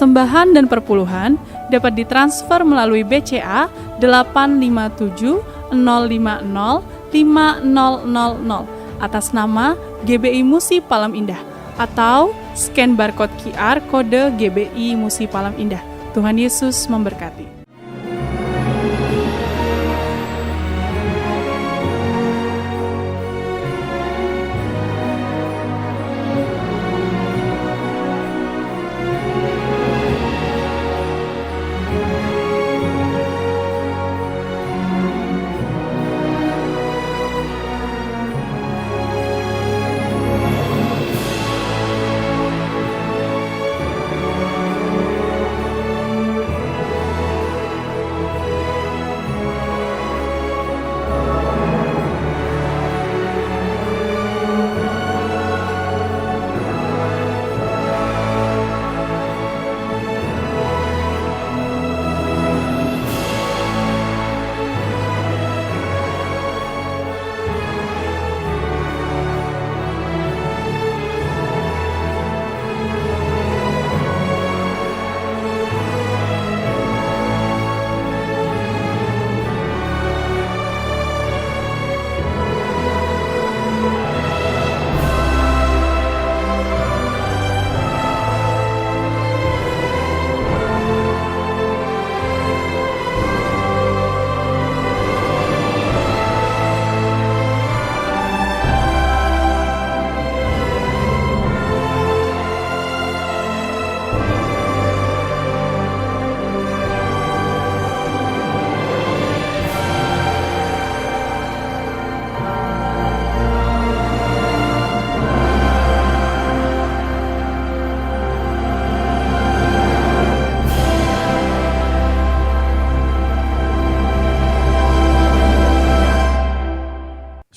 persembahan dan perpuluhan dapat ditransfer melalui BCA 857 050 5000 atas nama GBI Musi Palam Indah atau scan barcode QR kode GBI Musi Palam Indah. Tuhan Yesus memberkati.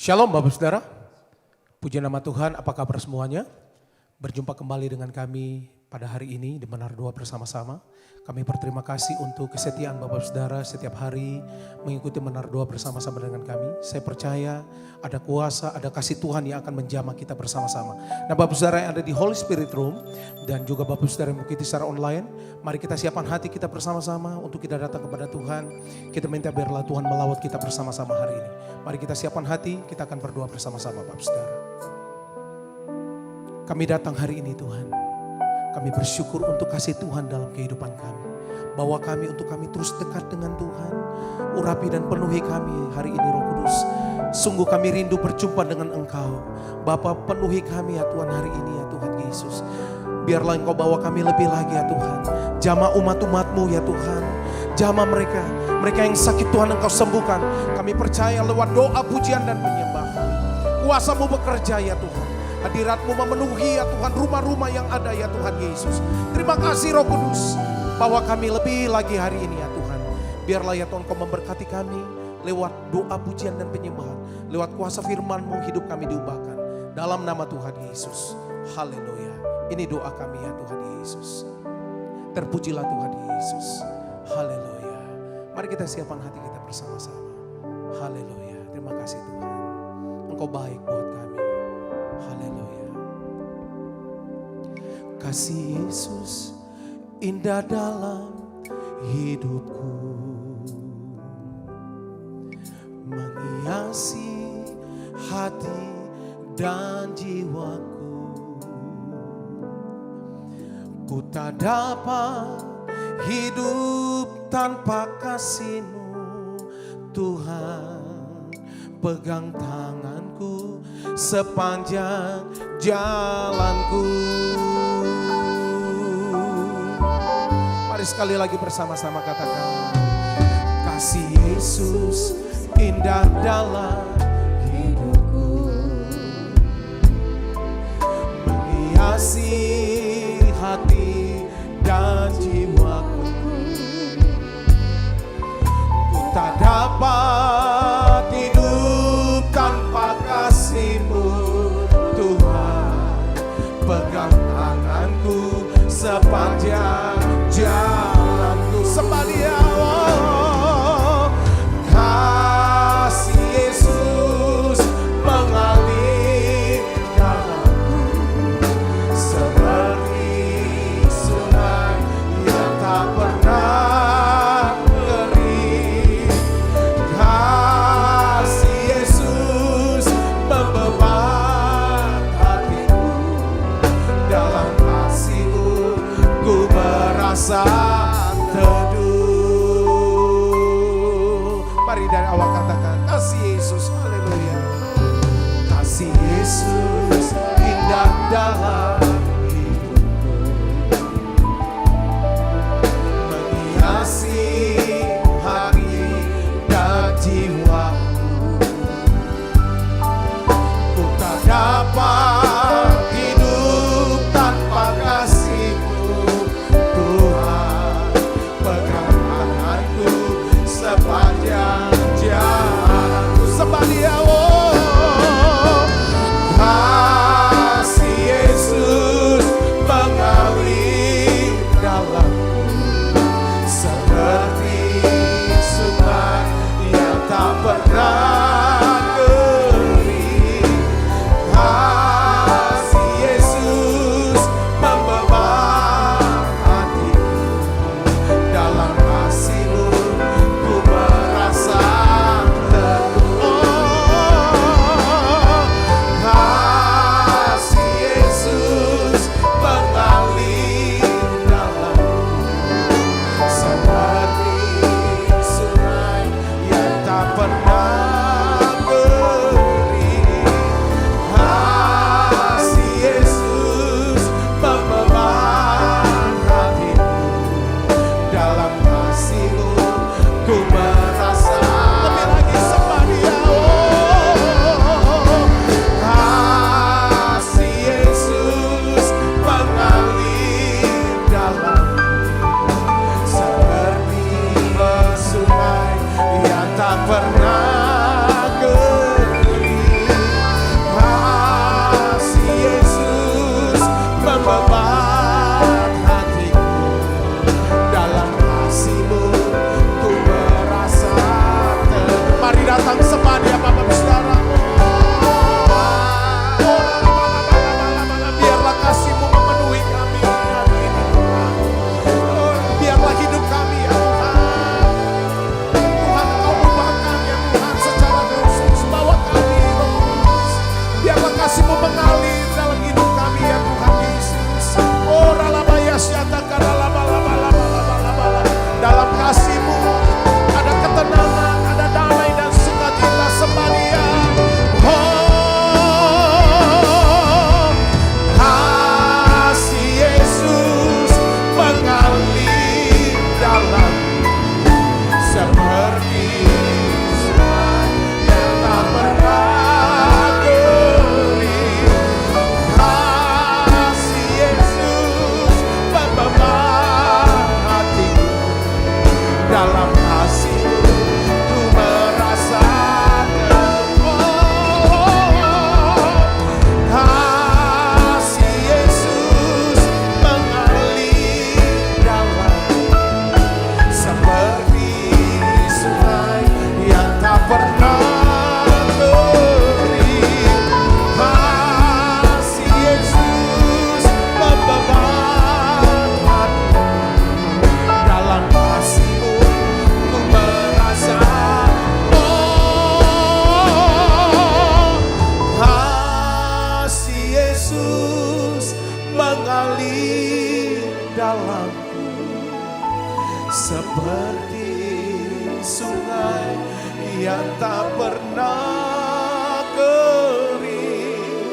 Shalom Bapak Saudara, puji nama Tuhan, apa kabar semuanya? Berjumpa kembali dengan kami pada hari ini di Menara Doa bersama-sama. Kami berterima kasih untuk kesetiaan Bapak Saudara setiap hari mengikuti Menara Doa bersama-sama dengan kami. Saya percaya ada kuasa, ada kasih Tuhan yang akan menjamah kita bersama-sama. Nah Bapak Saudara yang ada di Holy Spirit Room dan juga Bapak Saudara yang mengikuti secara online, mari kita siapkan hati kita bersama-sama untuk kita datang kepada Tuhan. Kita minta biarlah Tuhan melawat kita bersama-sama hari ini. Mari kita siapkan hati, kita akan berdoa bersama-sama Bapak Saudara. Kami datang hari ini Tuhan. Kami bersyukur untuk kasih Tuhan dalam kehidupan kami. Bawa kami untuk kami terus dekat dengan Tuhan. Urapi dan penuhi kami hari ini Roh Kudus. Sungguh kami rindu berjumpa dengan Engkau. Bapa, penuhi kami ya Tuhan hari ini ya Tuhan Yesus. Biarlah Engkau bawa kami lebih lagi ya Tuhan. Jamah umat-umat-Mu ya Tuhan. Jamah mereka yang sakit Tuhan Engkau sembuhkan. Kami percaya lewat doa, pujian dan penyembahan. Kuasa-Mu bekerja ya Tuhan. Hadirat-Mu memenuhi ya Tuhan rumah-rumah yang ada ya Tuhan Yesus. Terima kasih Roh Kudus. Bawa kami lebih lagi hari ini ya Tuhan. Biarlah ya Tuhan Kau memberkati kami lewat doa, pujian dan penyembahan. Lewat kuasa firman-Mu hidup kami diubahkan. Dalam nama Tuhan Yesus. Haleluya. Ini doa kami ya Tuhan Yesus. Terpujilah Tuhan Yesus. Haleluya. Mari kita siapkan hati kita bersama-sama. Haleluya. Terima kasih Tuhan. Engkau baik buat kami. Haleluya. Kasih Yesus indah dalam hidupku, menghiasi hati dan jiwaku. Ku tak dapat hidup tanpa kasih-Mu Tuhan. Pegang tanganku sepanjang jalanku. Mari sekali lagi bersama-sama katakan. Kasih Yesus indah dalam hidupku, menghiasi hati dan jiwaku. Ku tak dapat hidup tanpa kasih-Mu Tuhan. Pegang tanganku sepanjang jalanku. Sembah Dia, oh, kasih Yesus mengalir dalamku seperti merasa teduh. Mari dari awal katakan kasih Yesus, haleluya. Kasih Yesus indah dalam hidupku, menghiasi hati dan jiwaku. Ku tak dapat hidup tanpa kasih-Mu, Tuhan. Pegang tanganku sepanjang jalanku. Sembah Dia, kasih Yesus mengalir dalamku, seperti sungai yang tak pernah kering. Kasih Yesus membeban hatiku, dalam kasih-Mu ku merasa teduh. Kasih Yesus mengalir dalamku, seperti sungai yang tak pernah kering. Kasih Yesus membeban hatiku, dalam kasih-Mu ku merasa. Lebih lagi sembah Dia, kasih Yesus mengalir dalamku, seperti sungai yang tak pernah kering. Kasih Yesus membeban hatiku, dalam kasih-Mu ku merasa teduh. Mari datang sembah Dia, Bapak Ibu Saudara. Biarlah kasih-Mu memenuhi kami hari ini, Tuhan. Biarlah hidup kami, ya Tuhan. Tuhan, Engkau ubah kami, ya Tuhan, secara khusus. Bawa kami, Roh Kudus. Biarlah kasih-Mu mengalir dalam hidup kami, ya Tuhan Yesus. Oh, ralabaya syata karalabalabalabalabala. Dalam kasih-Mu ada ketenangan, ada damai dan sukacita. Sembah Dia. Oh, kasih Yesus mengalir dalamku, seperti sungai yang tak pernah kering. Kasih Yesus membeban hatiku, dalam kasih-Mu ku merasa teduh. Kasih Yesus mengalir dalamku, seperti sungai yang tak pernah kering. Kasih Yesus membeban hatiku, dalam kasih-Mu ku merasa. Oh, kasih Yesus mengalir dalamku, seperti sungai yang tak pernah kering.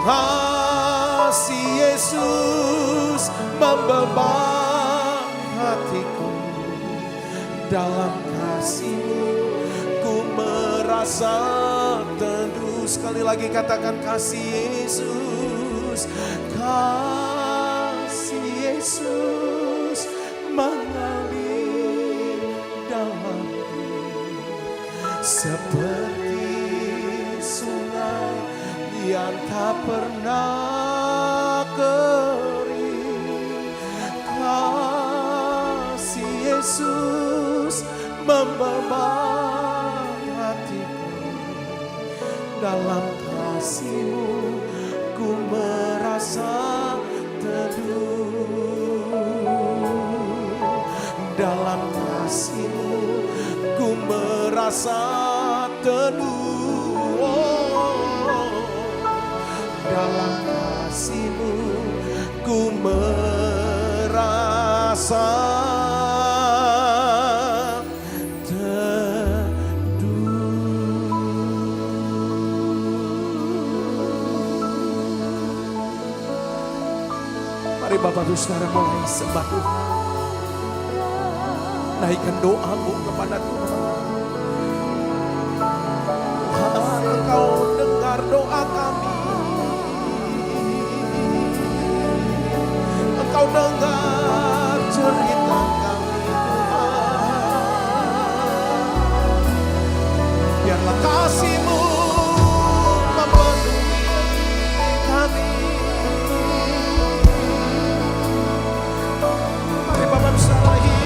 Kasih Yesus membeban hatiku, dalam kasih-Mu ku merasa teduh. Sekali lagi katakan kasih Yesus. Kasih Yesus mengalir dalamku, seperti sungai yang tak pernah kering. Kasih Yesus membeban hatiku, dalam kasih-Mu ku merasa teduh. Dalam kasih-Mu ku merasa teduh. Dalam kasih-Mu ku merasa masa Mari Bapak Ibu Saudara mulai sembah Tuhan. Naikkan doamu kepada Tuhan. Tuhan, Engkau dengar doa kami. Engkau dengar cerita kami, Tuhan. Biarlah kasih-Mu memenuhi kami. Mari Bapak bersalahi.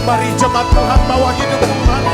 Mari jemaat Tuhan bawa hidup Tuhan.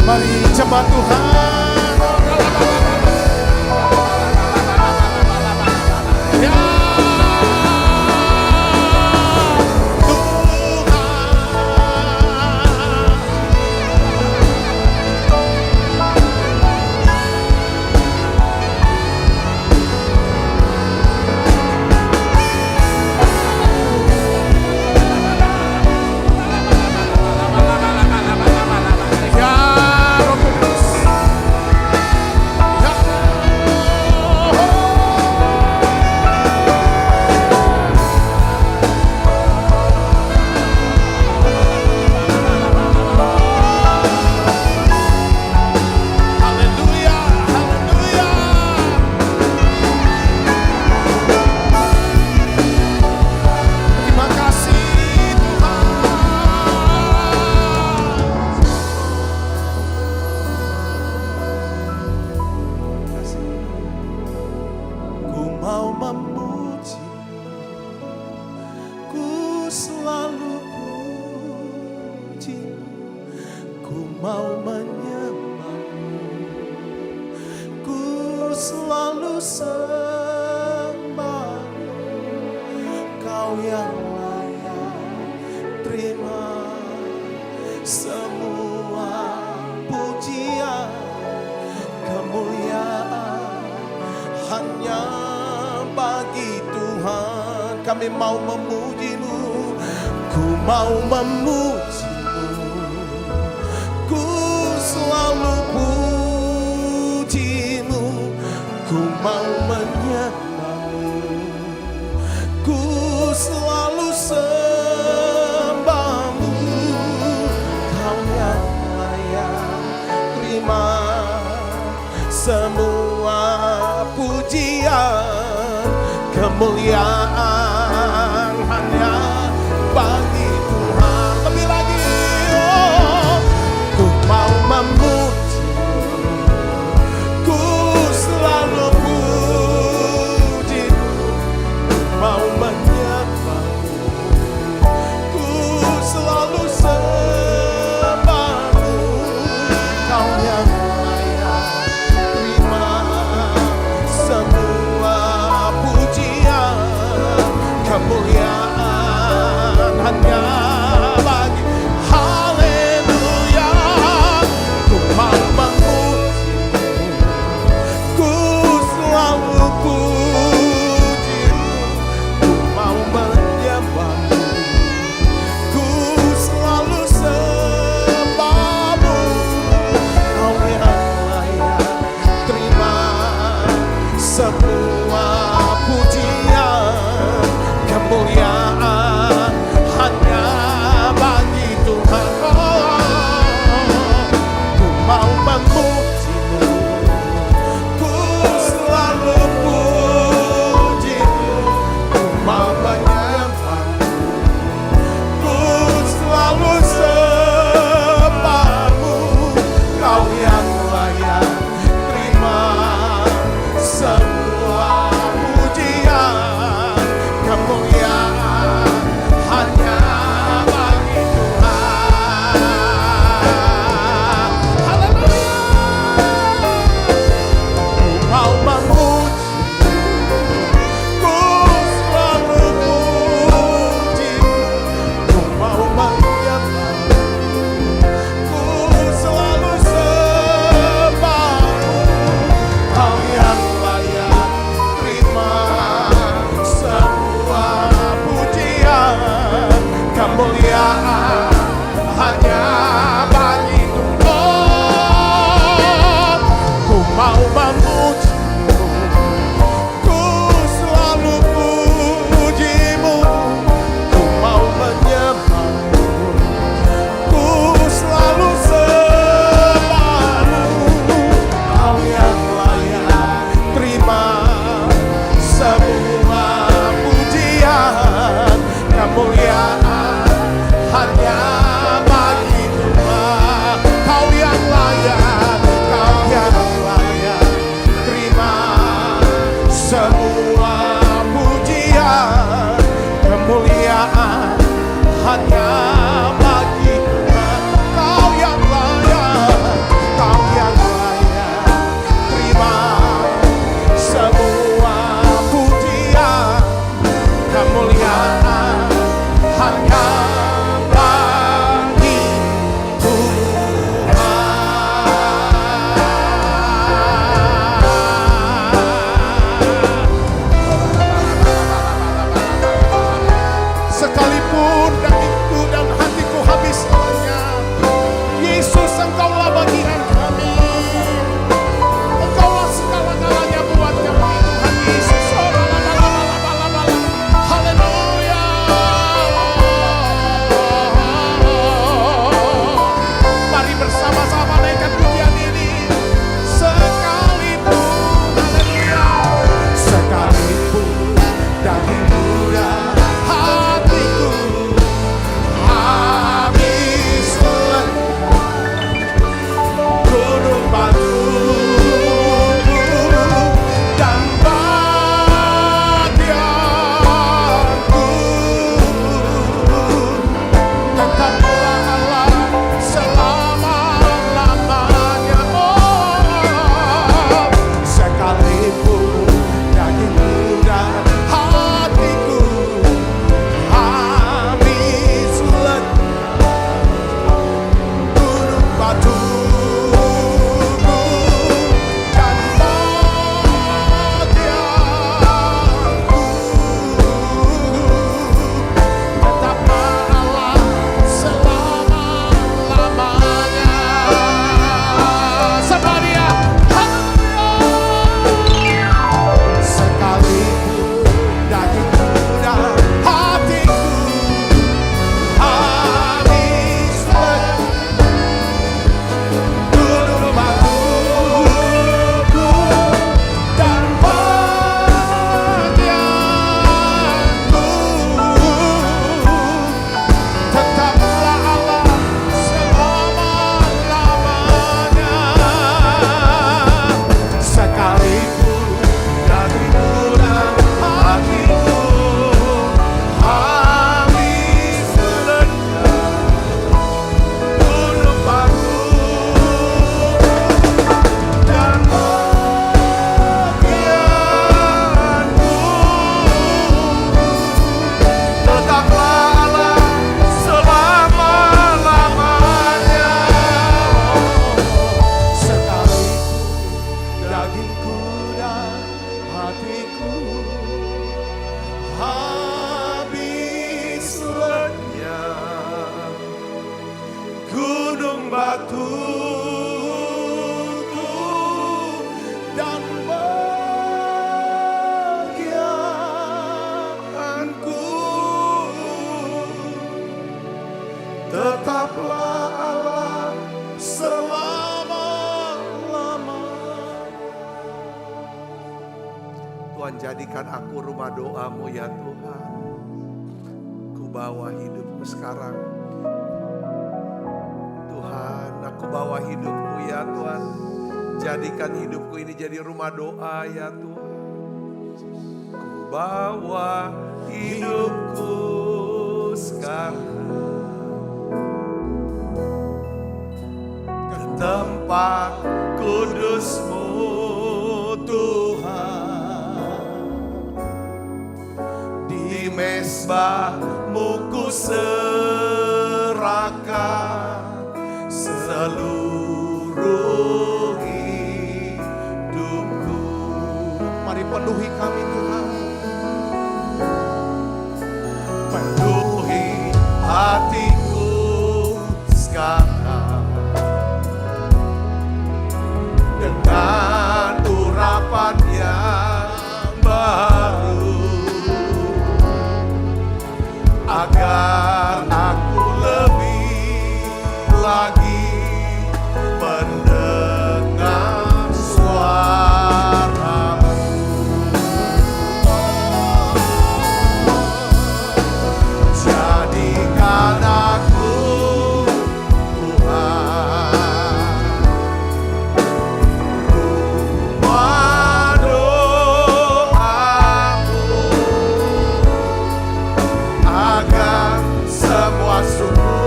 Mari jemaat Tuhan. Ya Tuhan. mau menyembahmu, ku selalu sembah. Kau yang layak terima semua pujian, kemuliaan hanya bagi Tuhan. Kami mau memuji-Mu, ku mau memuji-Mu, ku selalu puji-Mu, ku mau menyembah-Mu, ku selalu sembah-Mu. Kau yang layak terima semua pujian, kemuliaan hanya bagi Tuhan. Lebih lagi, oh, ku mau memuji-Mu, ku selalu puji-Mu, mau menyembah-Mu, ku selalu sembah-Mu. Kau yang layak terima semua pujian, tutup dan bagianku. Tetaplah Allah selama-lama. Tuhan, jadikan aku rumah doa-Mu ya Tuhan. Ku bawa hidupku sekarang. Tuhan, aku bawa hidupku ya Tuhan. Jadikan hidupku ini jadi rumah doa ya Tuhan. Ku bawa hidupku sekarang ke tempat kudus-Mu Tuhan. Di mezbah-Mu ku serahkan seluruh hidupku. Mari penuhi kami Tuhan. Penuhi hatiku sekarang dengan urapan yang baru, agar aku lebih lagi mendengar suara-Mu. Jadikan aku Tuhan rumah doa-Mu, agar semua suku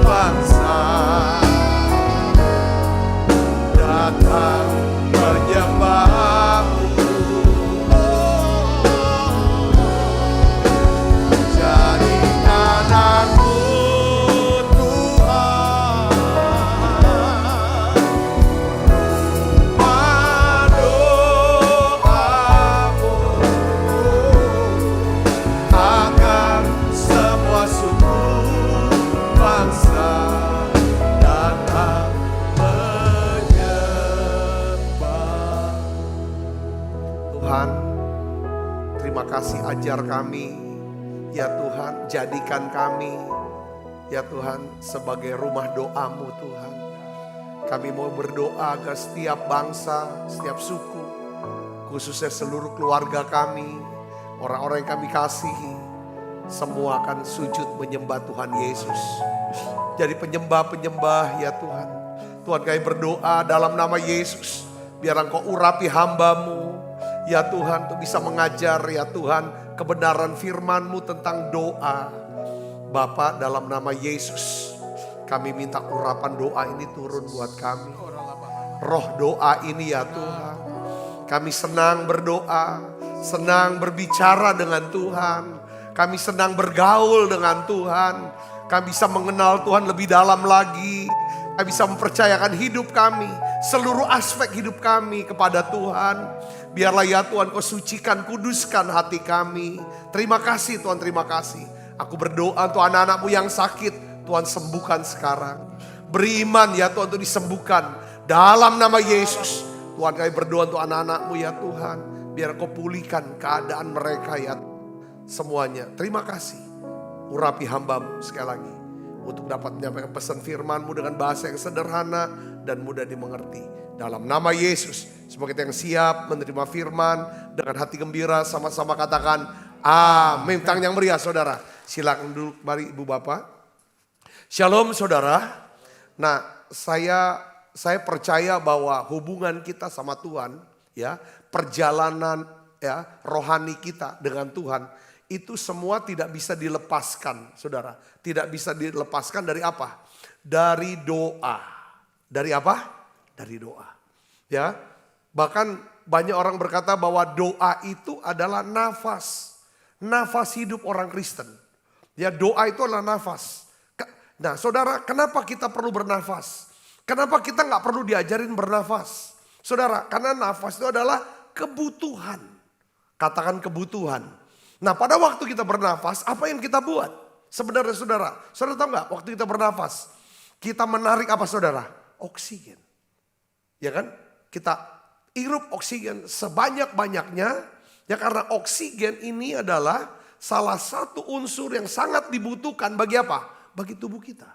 bangsa datang menyembah-Mu. Jadikan aku Tuhan rumah doa-Mu, agar semua suku bangsa datang menyembah. Tuhan, terima kasih, ajar kami ya Tuhan, jadikan kami ya Tuhan sebagai rumah doa-Mu Tuhan. Kami mau berdoa agar setiap bangsa, setiap suku, khususnya seluruh keluarga kami, orang-orang yang kami kasihi, semua akan sujud menyembah Tuhan Yesus. Jadi penyembah-penyembah ya Tuhan. Tuhan, kami berdoa dalam nama Yesus, biar Engkau urapi hamba-Mu ya Tuhan, untuk bisa mengajar ya Tuhan kebenaran firman-Mu tentang doa. Bapa, dalam nama Yesus, kami minta urapan doa ini turun buat kami. Roh doa ini ya Tuhan, kami senang berdoa, senang berbicara dengan Tuhan. Kami senang bergaul dengan Tuhan. Kami bisa mengenal Tuhan lebih dalam lagi. Kami bisa mempercayakan hidup kami, seluruh aspek hidup kami kepada Tuhan. Biarlah ya Tuhan Kau sucikan, kuduskan hati kami. Terima kasih Tuhan, terima kasih. Aku berdoa untuk anak-anak-Mu yang sakit, Tuhan sembuhkan sekarang. Beriman ya Tuhan untuk disembuhkan dalam nama Yesus. Tuhan, kami berdoa untuk anak-anak-Mu ya Tuhan, biar Kau pulihkan keadaan mereka ya semuanya. Terima kasih. Urapi hamba-Mu sekali lagi untuk dapat menyampaikan pesan firman-Mu dengan bahasa yang sederhana dan mudah dimengerti. Dalam nama Yesus, semoga kita yang siap menerima firman dengan hati gembira, sama-sama katakan amin. Tangan yang meriah saudara. Silakan duduk, mari Ibu Bapak. Shalom saudara. Nah, saya percaya bahwa hubungan kita sama Tuhan, ya, perjalanan ya rohani kita dengan Tuhan, itu semua tidak bisa dilepaskan, saudara. Tidak bisa dilepaskan dari apa? Dari doa. Dari apa? Dari doa. Ya, bahkan banyak orang berkata bahwa doa itu adalah nafas. Nafas hidup orang Kristen. Ya, doa itu adalah nafas. Nah saudara, kenapa kita perlu bernafas? Kenapa kita nggak perlu diajarin bernafas? Saudara, karena nafas itu adalah kebutuhan. Katakan kebutuhan. Nah pada waktu kita bernafas, apa yang kita buat? Sebenarnya saudara tahu nggak waktu kita bernafas? Kita menarik apa saudara? Oksigen. Ya kan? Kita hirup oksigen sebanyak-banyaknya. Ya karena oksigen ini adalah salah satu unsur yang sangat dibutuhkan bagi apa? Bagi tubuh kita.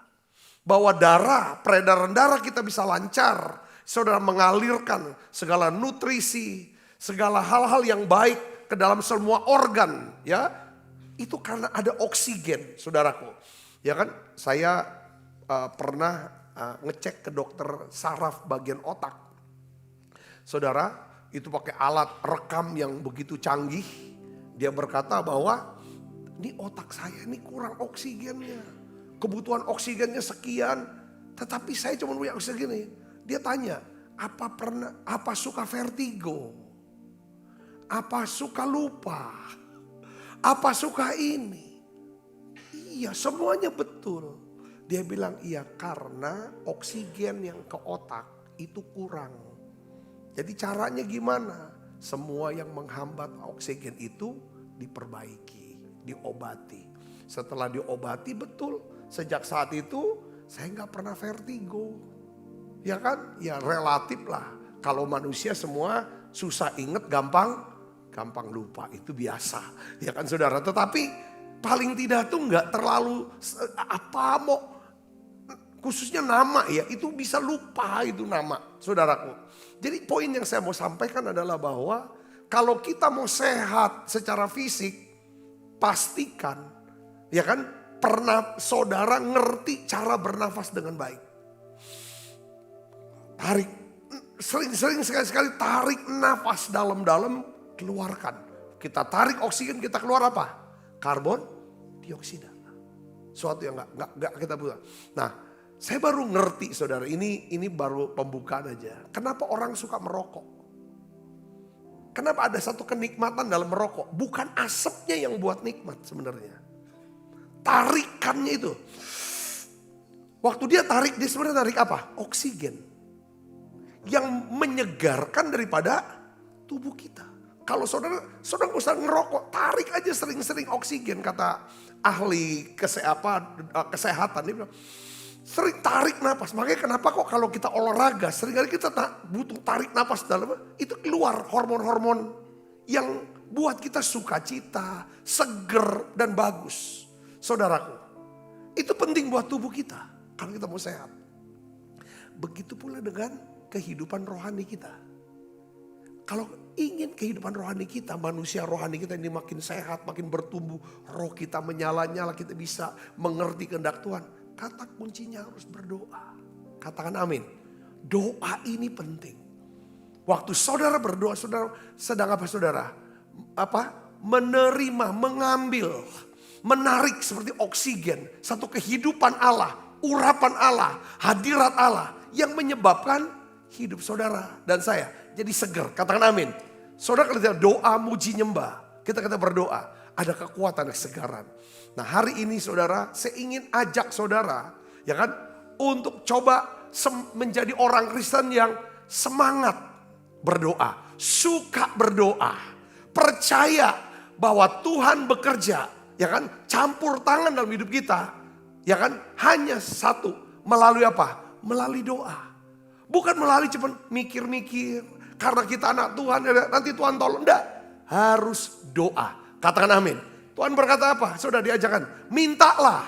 Bahwa darah, peredaran darah kita bisa lancar. Saudara mengalirkan segala nutrisi, segala hal-hal yang baik ke dalam semua organ. Ya, itu karena ada oksigen, saudaraku. Ya kan, saya pernah ngecek ke dokter saraf bagian otak. Saudara, itu pakai alat rekam yang begitu canggih. Dia berkata bahwa ini otak saya ini kurang oksigennya. Kebutuhan oksigennya sekian, tetapi saya cuma punya oksigen ini. Dia tanya, apa suka vertigo? Apa suka lupa? Apa suka ini? Iya, semuanya betul. Dia bilang iya karena oksigen yang ke otak itu kurang. Jadi caranya gimana? Semua yang menghambat oksigen itu diperbaiki, diobati. Setelah diobati betul, sejak saat itu saya nggak pernah vertigo. Ya kan? Ya relatif lah. Kalau manusia semua susah inget, gampang lupa. Itu biasa. Ya kan saudara? Tetapi paling tidak tuh nggak terlalu khususnya nama ya. Itu bisa lupa itu nama saudaraku. Jadi poin yang saya mau sampaikan adalah bahwa kalau kita mau sehat secara fisik, pastikan ya kan pernah saudara ngerti cara bernafas dengan baik. Tarik, sering sekali tarik nafas dalam-dalam, keluarkan. Kita tarik oksigen, kita keluar apa? Karbon dioksida. Suatu yang nggak kita butuh. Nah, saya baru ngerti saudara, ini baru pembukaan aja. Kenapa orang suka merokok? Kenapa ada satu kenikmatan dalam merokok? Bukan asapnya yang buat nikmat sebenarnya. Tarikannya itu. Waktu dia tarik, dia sebenarnya tarik apa? Oksigen. Yang menyegarkan daripada tubuh kita. Kalau saudara usah ngerokok, tarik aja sering-sering oksigen, kata ahli kesehatan. Dia bilang, sering tarik napas. Makanya kenapa kok kalau kita olahraga, seringkali kita butuh tarik napas dalam, itu keluar hormon-hormon yang buat kita sukacita, seger dan bagus. Saudaraku, itu penting buat tubuh kita kalau kita mau sehat. Begitu pula dengan kehidupan rohani kita. Kalau ingin kehidupan rohani kita, manusia rohani kita ini makin sehat, makin bertumbuh, roh kita menyala-nyala, kita bisa mengerti kehendak Tuhan. Kata kuncinya harus berdoa. Katakan amin. Doa ini penting. Waktu saudara berdoa, saudara sedang apa saudara? Menerima, mengambil, menarik seperti oksigen. Satu kehidupan Allah, urapan Allah, hadirat Allah yang menyebabkan hidup saudara dan saya jadi seger. Katakan amin. Saudara kalau kita doa, muji, nyembah, kita berdoa, ada kekuatan, kesegaran. Nah hari ini saudara, saya ingin ajak saudara, ya kan, untuk coba menjadi orang Kristen yang semangat berdoa, suka berdoa, percaya bahwa Tuhan bekerja, ya kan, campur tangan dalam hidup kita, ya kan, hanya satu, melalui apa? Melalui doa. Bukan melalui cuma mikir-mikir. Karena kita anak Tuhan, nanti Tuhan tolong. Enggak. Harus doa. Katakan amin. Tuhan berkata apa? Sudah diajarkan. Mintalah.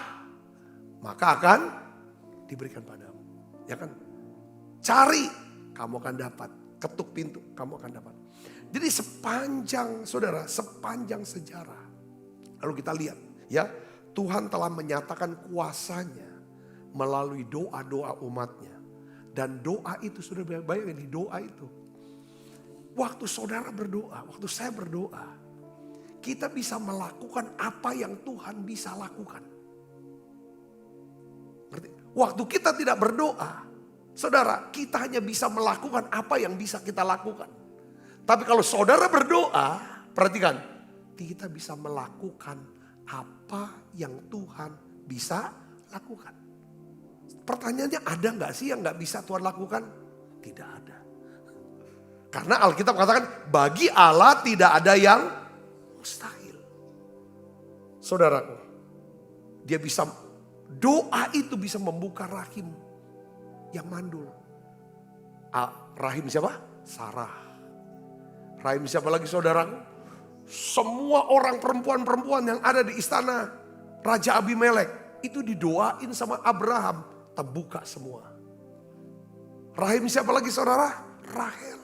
Maka akan diberikan padamu. Ya kan? Cari. Kamu akan dapat. Ketuk pintu. Kamu akan dapat. Jadi sepanjang sejarah. Lalu kita lihat. Ya. Tuhan telah menyatakan kuasanya. Melalui doa-doa umatnya. Dan doa itu sudah bayangin di doa itu. Waktu saudara berdoa, waktu saya berdoa. Kita bisa melakukan apa yang Tuhan bisa lakukan. Waktu kita tidak berdoa, saudara, kita hanya bisa melakukan apa yang bisa kita lakukan. Tapi kalau saudara berdoa, perhatikan, kita bisa melakukan apa yang Tuhan bisa lakukan. Pertanyaannya ada gak sih yang gak bisa Tuhan lakukan? Tidak ada. Karena Alkitab katakan bagi Allah tidak ada yang mustahil. Saudaraku, dia bisa, doa itu bisa membuka rahim yang mandul. Rahim siapa? Sarah. Rahim siapa lagi saudara? Semua orang perempuan-perempuan yang ada di istana Raja Abimelek itu didoain sama Abraham, terbuka semua. Rahim siapa lagi saudara? Rahel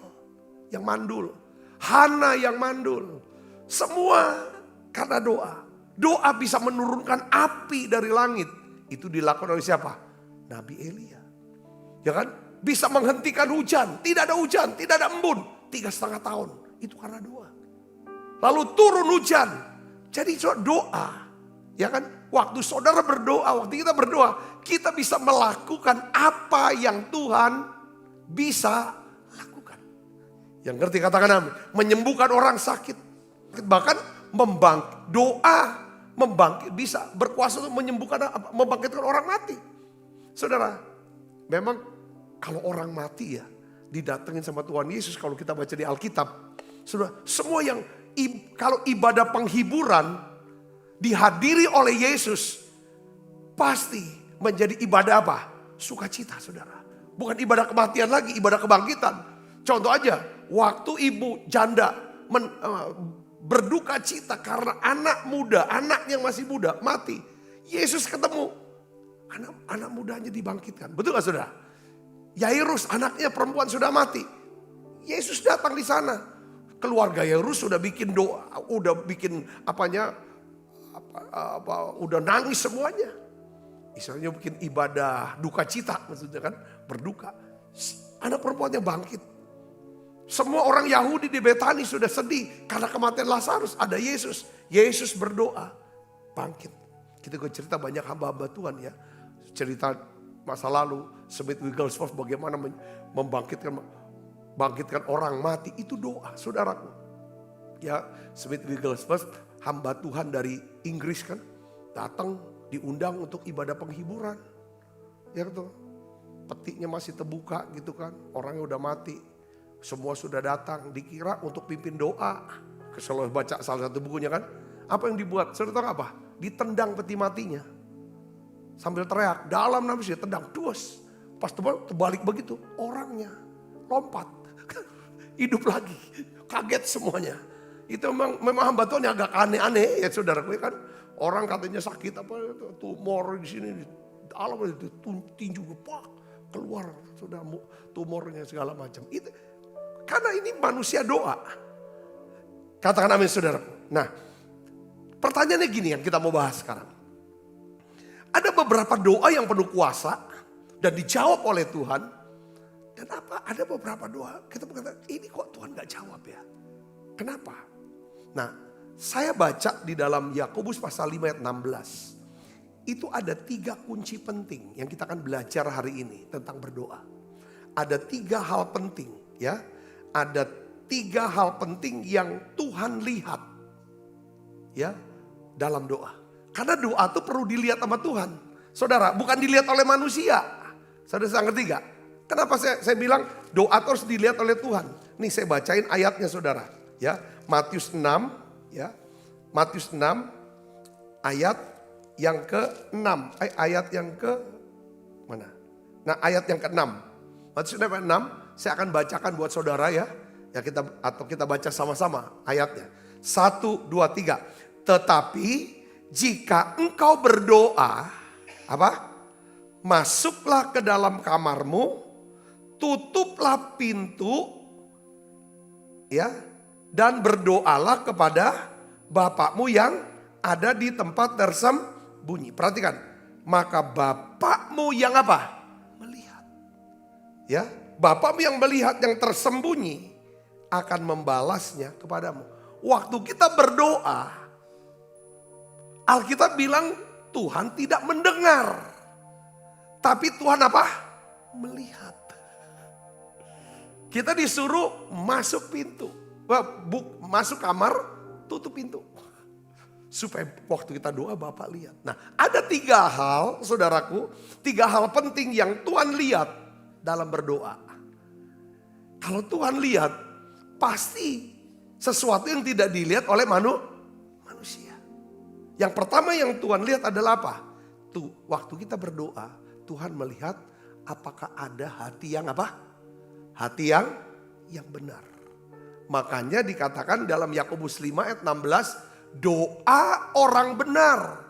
yang mandul. Hana yang mandul. Semua karena doa. Doa bisa menurunkan api dari langit. Itu dilakukan oleh siapa? Nabi Elia. Ya kan? Bisa menghentikan hujan. Tidak ada hujan, tidak ada embun. 3,5 tahun. Itu karena doa. Lalu turun hujan. Jadi doa. Ya kan? Waktu saudara berdoa, waktu kita berdoa, kita bisa melakukan apa yang Tuhan bisa lakukan. Yang ngerti katakan amin. Menyembuhkan orang sakit. Bahkan doa bisa berkuasa untuk menyembuhkan, membangkitkan orang mati. Saudara, memang kalau orang mati ya didatengin sama Tuhan Yesus, kalau kita baca di Alkitab, saudara, semua yang kalau ibadah penghiburan dihadiri oleh Yesus, pasti menjadi ibadah apa? Sukacita, saudara. Bukan ibadah kematian lagi, ibadah kebangkitan. Contoh aja, waktu ibu janda berduka cita karena anak muda, anak yang masih muda mati. Yesus ketemu, anak mudanya dibangkitkan. Betul gak saudara? Yairus anaknya perempuan sudah mati. Yesus datang di sana. Keluarga Yairus sudah bikin doa, udah bikin udah nangis semuanya. Istilahnya bikin ibadah duka cita, maksudnya kan berduka. Anak perempuannya bangkit. Semua orang Yahudi di Betani sudah sedih karena kematian Lazarus. Ada Yesus. Yesus berdoa, bangkit. Kita cerita banyak hamba-hamba Tuhan ya. Cerita masa lalu, Smith Wigglesworth bagaimana membangkitkan orang mati. Itu doa, saudaraku. Ya, Smith Wigglesworth hamba Tuhan dari Inggris kan. Datang diundang untuk ibadah penghiburan. Ya gitu. Petiknya masih terbuka gitu kan. Orangnya udah mati. Semua sudah datang, dikira untuk pimpin doa. Kalau baca salah satu bukunya kan, apa yang dibuat? Saudara tahu apa? Ditendang peti matinya. Sambil teriak, dalam nafsu dia tendang, duas. Pas terbalik begitu, orangnya lompat. Hidup lagi, kaget semuanya. Itu memang hamba Tuhan yang agak aneh-aneh ya saudaraku kan. Orang katanya sakit apa, tumor di sini. Dalam itu tinju keluar, sudah tumornya segala macam. Itu karena ini manusia doa. Katakan amin saudaraku. Nah, pertanyaannya gini yang kita mau bahas sekarang. Ada beberapa doa yang penuh kuasa dan dijawab oleh Tuhan. Dan ada beberapa doa kita berkata, ini kok Tuhan gak jawab ya. Kenapa? Nah, saya baca di dalam Yakobus pasal 5 ayat 16. Itu ada 3 kunci penting yang kita akan belajar hari ini tentang berdoa. Ada 3 hal penting ya. Ada 3 hal penting yang Tuhan lihat ya dalam doa. Karena doa itu perlu dilihat sama Tuhan. Saudara, bukan dilihat oleh manusia. Saudara ngerti gak? Kenapa saya bilang doa itu harus dilihat oleh Tuhan. Nih saya bacain ayatnya saudara. Ya, Matius 6 ya. Matius 6 ayat yang ke-6. Ayat yang ke mana? Nah, ayat yang ke-6. Matius 6 ayat 6. Saya akan bacakan buat saudara ya. Ya kita baca sama-sama ayatnya. 1, 2, 3. Tetapi jika engkau berdoa, apa? Masuklah ke dalam kamarmu, tutuplah pintu, ya, dan berdoalah kepada Bapakmu yang ada di tempat tersembunyi. Perhatikan, maka Bapakmu yang apa? Melihat, ya. Bapakmu yang melihat yang tersembunyi akan membalasnya kepadamu. Waktu kita berdoa, Alkitab bilang Tuhan tidak mendengar. Tapi Tuhan apa? Melihat. Kita disuruh masuk pintu. Masuk kamar, tutup pintu. Supaya waktu kita doa Bapak lihat. Nah, ada 3 hal saudaraku. 3 hal penting yang Tuhan lihat dalam berdoa. Kalau Tuhan lihat, pasti sesuatu yang tidak dilihat oleh manusia. Yang pertama yang Tuhan lihat adalah apa? Waktu kita berdoa, Tuhan melihat apakah ada hati yang apa? Hati yang benar. Makanya dikatakan dalam Yakobus 5 ayat 16, doa orang benar.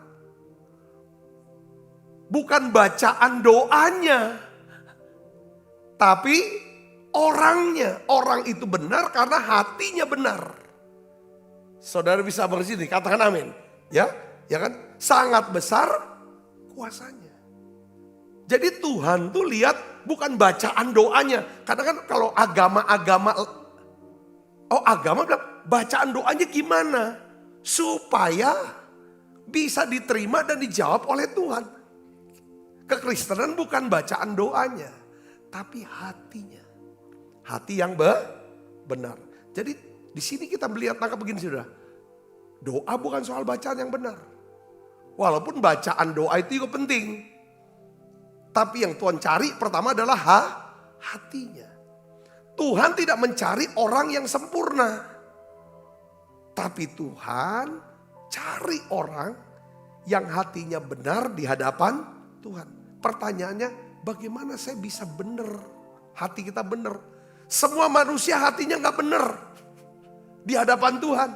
Bukan bacaan doanya, tapi orangnya. Orang itu benar karena hatinya benar. Saudara bisa mengerti ini, katakan amin. Ya kan? Sangat besar kuasanya. Jadi Tuhan tuh lihat bukan bacaan doanya. Karena kan kalau agama bilang bacaan doanya gimana? Supaya bisa diterima dan dijawab oleh Tuhan. Kekristenan bukan bacaan doanya, tapi hatinya. Hati yang benar. Jadi di sini kita melihat tangkap begini saudara. Doa bukan soal bacaan yang benar. Walaupun bacaan doa itu juga penting. Tapi yang Tuhan cari pertama adalah hatinya. Tuhan tidak mencari orang yang sempurna. Tapi Tuhan cari orang yang hatinya benar di hadapan Tuhan. Pertanyaannya, bagaimana saya bisa benar? Hati kita benar. Semua manusia hatinya gak benar di hadapan Tuhan.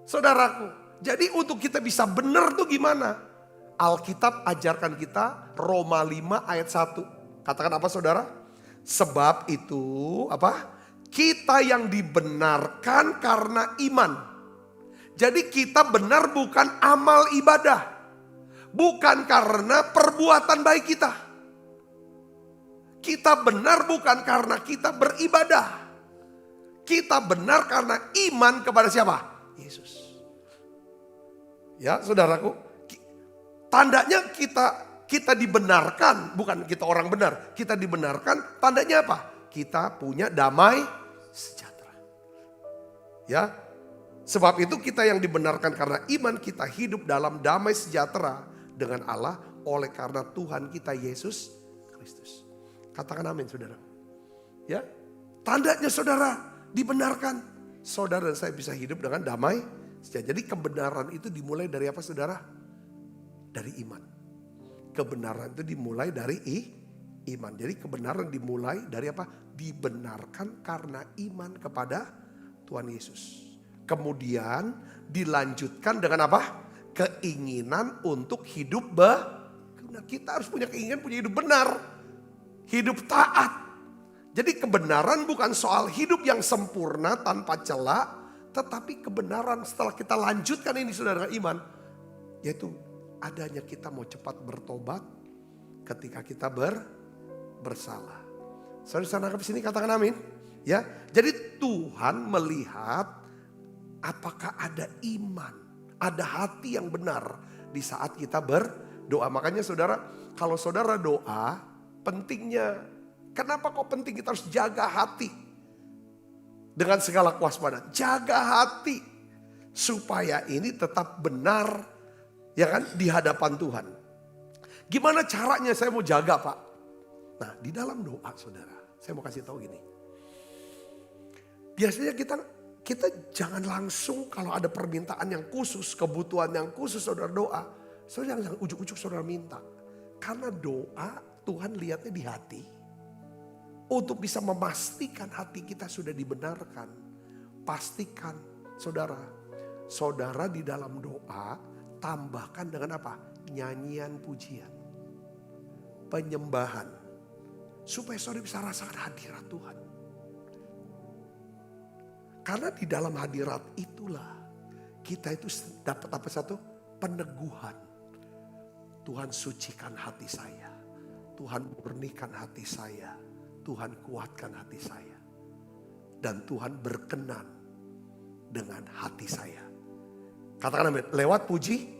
Saudaraku, jadi untuk kita bisa benar tuh gimana? Alkitab ajarkan kita Roma 5 ayat 1. Katakan apa saudara? Sebab itu apa? Kita yang dibenarkan karena iman. Jadi kita benar bukan amal ibadah. Bukan karena perbuatan baik kita. Kita benar bukan karena kita beribadah. Kita benar karena iman kepada siapa? Yesus. Ya saudaraku. Tandanya kita dibenarkan. Bukan kita orang benar. Kita dibenarkan tandanya apa? Kita punya damai sejahtera. Ya. Sebab itu kita yang dibenarkan karena iman kita hidup dalam damai sejahtera dengan Allah oleh karena Tuhan kita Yesus Kristus. Katakan amin saudara. Ya, tandanya saudara dibenarkan. Saudara dan saya bisa hidup dengan damai sejahtera. Jadi kebenaran itu dimulai dari apa saudara? Dari iman. Kebenaran itu dimulai dari iman. Jadi kebenaran dimulai dari apa? Dibenarkan karena iman kepada Tuhan Yesus. Kemudian dilanjutkan dengan apa? Keinginan untuk hidup benar. Kita harus punya keinginan punya hidup benar. Hidup taat. Jadi kebenaran bukan soal hidup yang sempurna tanpa celah. Tetapi kebenaran setelah kita lanjutkan ini saudara iman. Yaitu adanya kita mau cepat bertobat ketika kita bersalah. Saudara-saudara ke sini katakan amin. Ya, jadi Tuhan melihat apakah ada iman. Ada hati yang benar di saat kita berdoa. Makanya saudara, kalau saudara doa, pentingnya, kenapa kok penting kita harus jaga hati? Dengan segala kewaspadaan, jaga hati. Supaya ini tetap benar, ya kan, di hadapan Tuhan. Gimana caranya saya mau jaga Pak? Nah di dalam doa saudara, saya mau kasih tahu gini. Biasanya kita jangan langsung kalau ada permintaan yang khusus, kebutuhan yang khusus saudara doa. Saudara jangan ujuk-ujuk saudara minta. Karena doa Tuhan lihatnya di hati. Untuk bisa memastikan hati kita sudah dibenarkan. Pastikan saudara di dalam doa tambahkan dengan apa? Nyanyian pujian. Penyembahan. Supaya saudara bisa rasakan hadirat Tuhan. Karena di dalam hadirat itulah kita itu dapat apa satu? Peneguhan. Tuhan sucikan hati saya. Tuhan murnikan hati saya. Tuhan kuatkan hati saya. Dan Tuhan berkenan dengan hati saya. Katakan amin. Lewat pujian.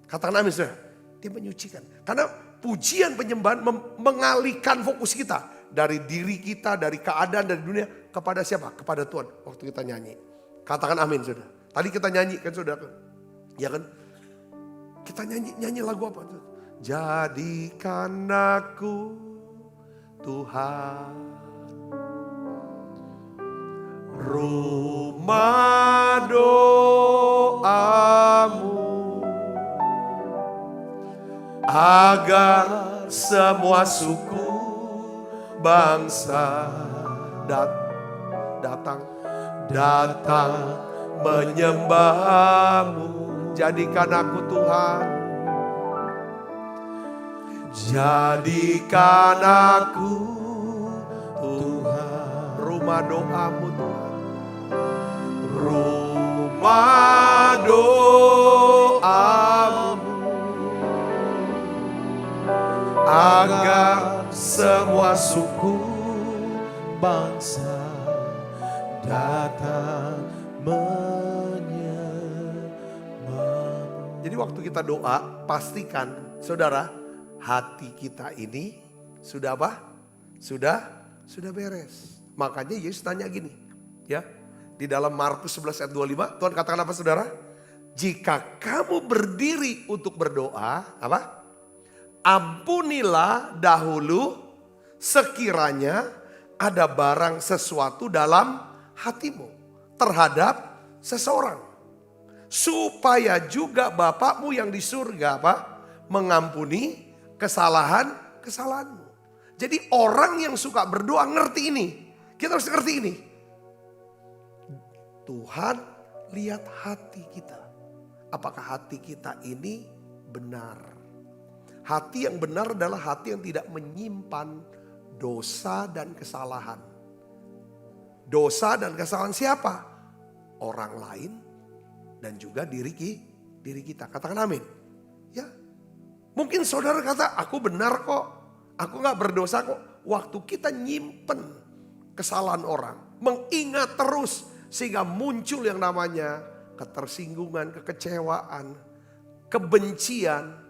Katakan amin saudara. Dia menyucikan. Karena pujian penyembahan mengalihkan fokus kita. Dari diri kita, dari keadaan, dari dunia. Kepada siapa? Kepada Tuhan. Waktu kita nyanyi. Katakan amin saudara. Tadi kita nyanyi kan saudara. Ya kan? Kita nyanyi lagu apa? Jadikan aku Tuhan rumah doamu agar semua suku bangsa datang menyembahmu. Jadikan aku Tuhan, jadikan aku Tuhan, rumah doamu Tuhan, rumah doamu, agar semua suku bangsa datang menyembahmu. Jadi waktu kita doa, pastikan saudara, hati kita ini sudah apa? Sudah beres. Makanya Yesus tanya gini, ya. Di dalam Markus 11 ayat 25, Tuhan katakan apa saudara? Jika kamu berdiri untuk berdoa, apa? Ampunilah dahulu sekiranya ada barang sesuatu dalam hatimu terhadap seseorang. Supaya juga Bapakmu yang di surga apa? Mengampuni kesalahanmu. Jadi orang yang suka berdoa ngerti ini. Kita harus ngerti ini. Tuhan lihat hati kita. Apakah hati kita ini benar? Hati yang benar adalah hati yang tidak menyimpan dosa dan kesalahan. Dosa dan kesalahan siapa? Orang lain dan juga diri kita. Katakan amin. Ya. Mungkin saudara kata, aku benar kok. Aku gak berdosa kok. Waktu kita nyimpen kesalahan orang. Mengingat terus. Sehingga muncul yang namanya ketersinggungan, kekecewaan, kebencian.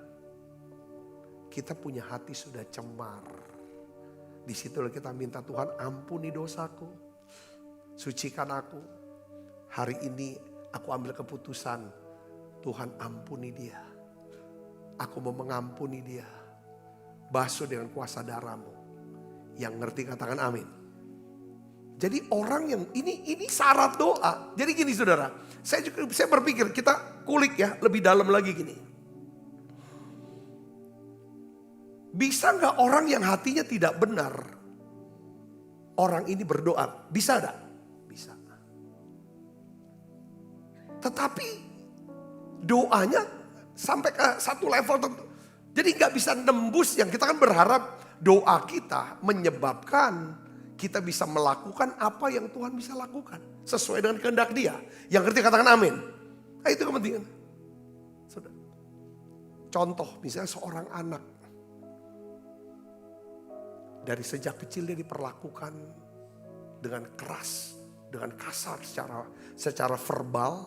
Kita punya hati sudah cemar. Disitulah kita minta Tuhan ampuni dosaku. Sucikan aku. Hari ini aku ambil keputusan. Tuhan ampuni dia. Aku mau mengampuni dia. Basuh dengan kuasa darah-Mu. Yang ngerti katakan amin. Jadi orang yang ini syarat doa. Jadi gini saudara. Saya berpikir kita kulik ya lebih dalam lagi gini. Bisa gak orang yang hatinya tidak benar, orang ini berdoa? Bisa gak? Bisa. Tetapi doanya sampai ke satu level tertentu. Jadi gak bisa nembus yang kita kan berharap doa kita menyebabkan kita bisa melakukan apa yang Tuhan bisa lakukan. Sesuai dengan kehendak Dia. Yang ngerti katakan amin. Nah, itu kepentingan. Contoh misalnya seorang anak. Dari sejak kecil dia diperlakukan dengan keras, dengan kasar secara verbal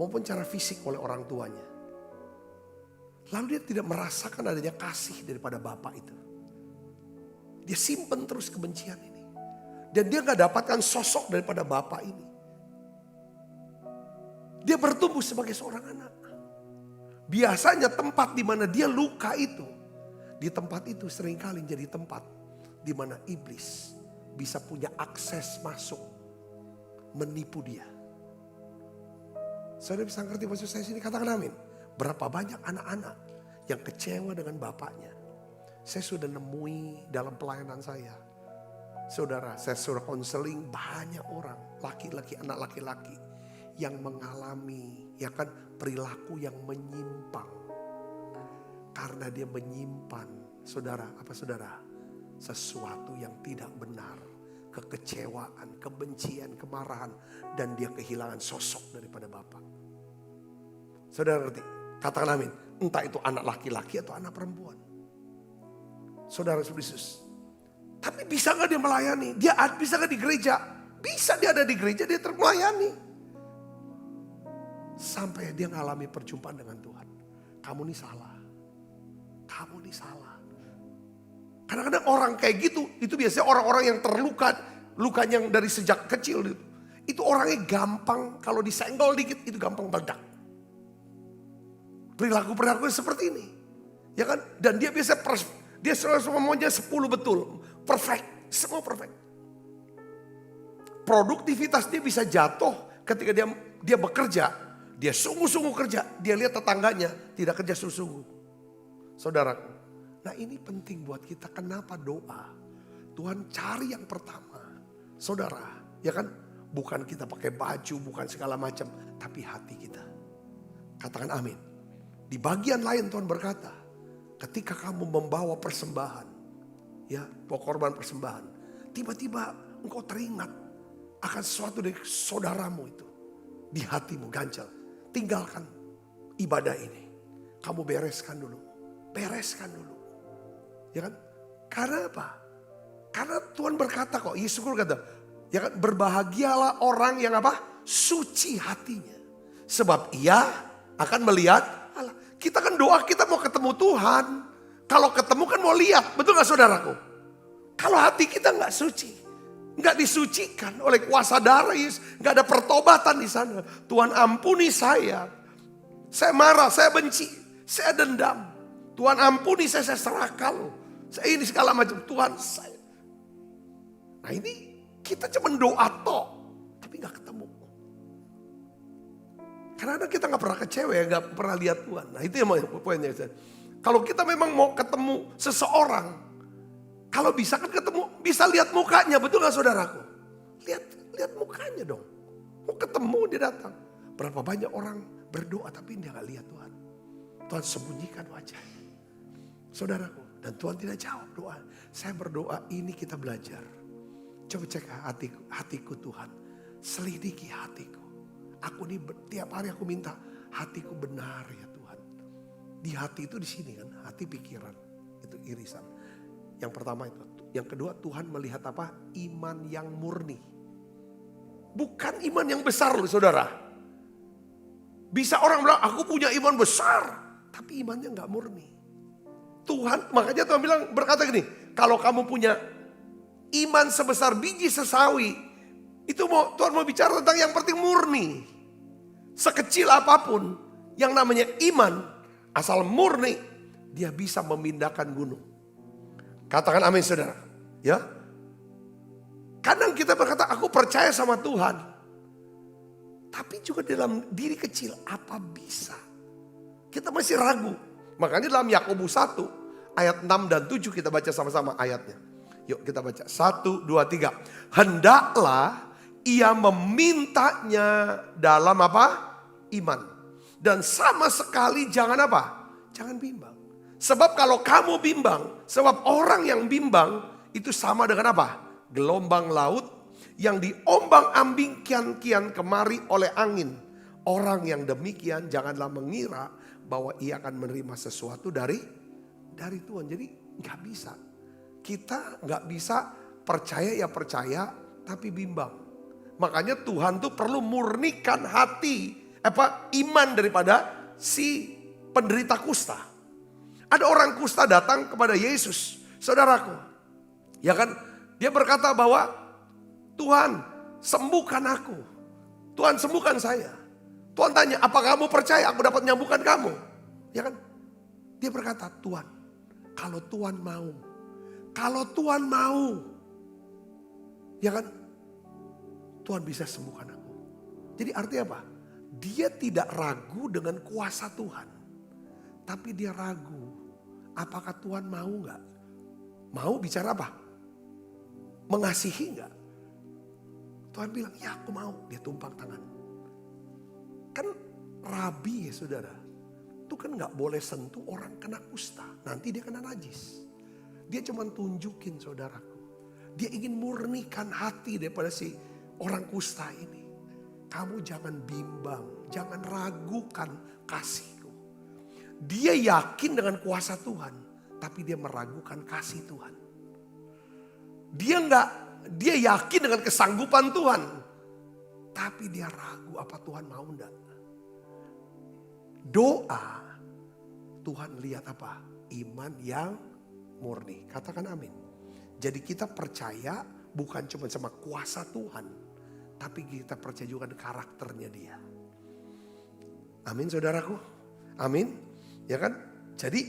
maupun secara fisik oleh orang tuanya. Lalu dia tidak merasakan adanya kasih daripada bapak itu. Dia simpen terus kebencian ini. Dan dia gak dapatkan sosok daripada bapak ini. Dia bertumbuh sebagai seorang anak. Biasanya tempat di mana dia luka itu, di tempat itu seringkali jadi tempat di mana iblis bisa punya akses masuk, menipu dia. Saudara bisa ngerti maksud saya sini? Katakan amin. Berapa banyak anak-anak yang kecewa dengan bapaknya. Saya sudah nemui dalam pelayanan saya. Saudara, saya sudah konseling banyak orang, laki-laki, anak laki-laki yang mengalami ya kan perilaku yang menyimpang. Karena dia menyimpan, saudara, apa saudara? Sesuatu yang tidak benar, kekecewaan, kebencian, kemarahan, dan dia kehilangan sosok daripada Bapak. Saudara ngerti? Katakan amin. Entah itu anak laki-laki atau anak perempuan. Saudara Yesus. Tapi bisa gak dia melayani? Dia bisa gak di gereja? Bisa dia ada di gereja, dia termelayani. Sampai dia mengalami perjumpaan dengan Tuhan. Kamu nih salah. Kamu nih salah. Kadang-kadang orang kayak gitu, itu biasanya orang-orang yang terluka, lukanya yang dari sejak kecil itu. Itu orangnya gampang, kalau disenggol dikit itu gampang meledak. Perilaku-perilaku seperti ini. Ya kan? Dan dia biasa dia semuanya 10 betul. Perfect, semua perfect. Produktivitas dia bisa jatuh ketika dia bekerja. Dia sungguh-sungguh kerja, dia lihat tetangganya tidak kerja sungguh-sungguh. Saudara, Nah ini penting buat kita. Kenapa doa? Tuhan cari yang pertama. Saudara, ya kan? Bukan kita pakai baju, bukan segala macam. Tapi hati kita. Katakan amin. Di bagian lain Tuhan berkata, ketika kamu membawa persembahan, ya, korban persembahan, tiba-tiba engkau teringat akan sesuatu dari saudaramu itu. Di hatimu ganjal. Tinggalkan ibadah ini. Kamu bereskan dulu. Bereskan dulu. Ya kan? Karena apa? Karena Tuhan berkata kok, Yesus berkata, ya kan, berbahagialah orang yang apa? Suci hatinya. Sebab ia akan melihat Allah. Kita kan doa kita mau ketemu Tuhan. Kalau ketemu kan mau lihat, betul gak saudaraku? Kalau hati kita gak suci, gak disucikan oleh kuasa darah Yesus, gak ada pertobatan di sana. Tuhan ampuni saya marah, saya benci, saya dendam. Tuhan ampuni saya serakal. Saya ini segala macam, Tuhan saya. Nah ini kita cuma doa toh, tapi gak ketemu. Karena kita gak pernah kecewa ya, gak pernah lihat Tuhan. Nah itu yang poinnya. Kalau kita memang mau ketemu seseorang, kalau bisa kan ketemu, bisa lihat mukanya, betul gak saudaraku? Lihat mukanya dong. Mau ketemu dia datang. Berapa banyak orang berdoa tapi dia gak lihat Tuhan. Tuhan sembunyikan wajahnya. Saudaraku, dan Tuhan tidak jawab doa. Saya berdoa ini kita belajar. Coba cek hatiku Tuhan. Selidiki hatiku. Aku ini tiap hari aku minta hatiku benar ya Tuhan. Di hati itu di sini kan, hati pikiran. Itu irisan. Yang pertama itu. Yang kedua Tuhan melihat apa? Iman yang murni. Bukan iman yang besar loh saudara. Bisa orang bilang aku punya iman besar. Tapi imannya gak murni. Tuhan, makanya Tuhan bilang berkata gini. Kalau kamu punya iman sebesar biji sesawi. Itu Tuhan mau bicara tentang yang penting murni. Sekecil apapun yang namanya iman. Asal murni dia bisa memindahkan gunung. Katakan amin saudara. Ya. Kadang kita berkata aku percaya sama Tuhan. Tapi juga dalam diri kecil apa bisa. Kita masih ragu. Makanya dalam Yakobus 1 ayat 6 dan 7 kita baca sama-sama ayatnya. Yuk kita baca 1, 2, 3. Hendaklah ia memintanya dalam apa? Iman. Dan sama sekali jangan apa? Jangan bimbang. Sebab kalau kamu bimbang, sebab orang yang bimbang itu sama dengan apa? Gelombang laut yang diombang-ambing kian kemari oleh angin. Orang yang demikian janganlah mengira bahwa ia akan menerima sesuatu dari Tuhan. Jadi nggak bisa. Kita nggak bisa percaya ya percaya tapi bimbang. Makanya Tuhan tuh perlu murnikan hati iman daripada si penderita kusta. Ada orang kusta datang kepada Yesus, saudaraku. Ya kan? Dia berkata bahwa Tuhan sembuhkan aku. Tuhan sembuhkan saya. Tuhan tanya, apa kamu percaya aku dapat menyembuhkan kamu? Ya kan? Dia berkata, Tuhan, kalau Tuhan mau. Kalau Tuhan mau. Ya kan? Tuhan bisa sembuhkan aku. Jadi artinya apa? Dia tidak ragu dengan kuasa Tuhan. Tapi dia ragu. Apakah Tuhan mau gak? Mau bicara apa? Mengasihi gak? Tuhan bilang, ya aku mau. Dia tumpang tangan. Kan rabi ya saudara. Itu kan gak boleh sentuh orang kena kusta. Nanti dia kena najis. Dia cuma tunjukin saudaraku. Dia ingin murnikan hati daripada si orang kusta ini. Kamu jangan bimbang. Jangan ragukan kasihku. Dia yakin dengan kuasa Tuhan. Tapi dia meragukan kasih Tuhan. Dia yakin dengan kesanggupan Tuhan. Tapi dia ragu apa Tuhan mau enggak. Doa, Tuhan lihat apa? Iman yang murni. Katakan amin. Jadi kita percaya bukan cuma sama kuasa Tuhan. Tapi kita percaya juga dengan karakternya dia. Amin saudaraku. Amin. Ya kan? Jadi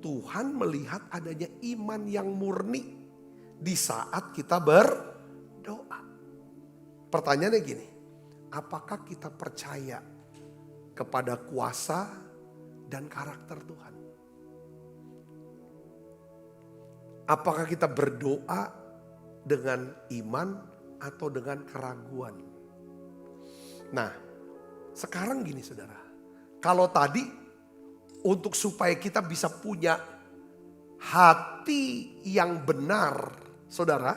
Tuhan melihat adanya iman yang murni. Di saat kita berdoa. Pertanyaannya gini. Apakah kita percaya kepada kuasa dan karakter Tuhan? Apakah kita berdoa dengan iman atau dengan keraguan? Nah, sekarang gini saudara. Kalau tadi untuk supaya kita bisa punya hati yang benar, saudara,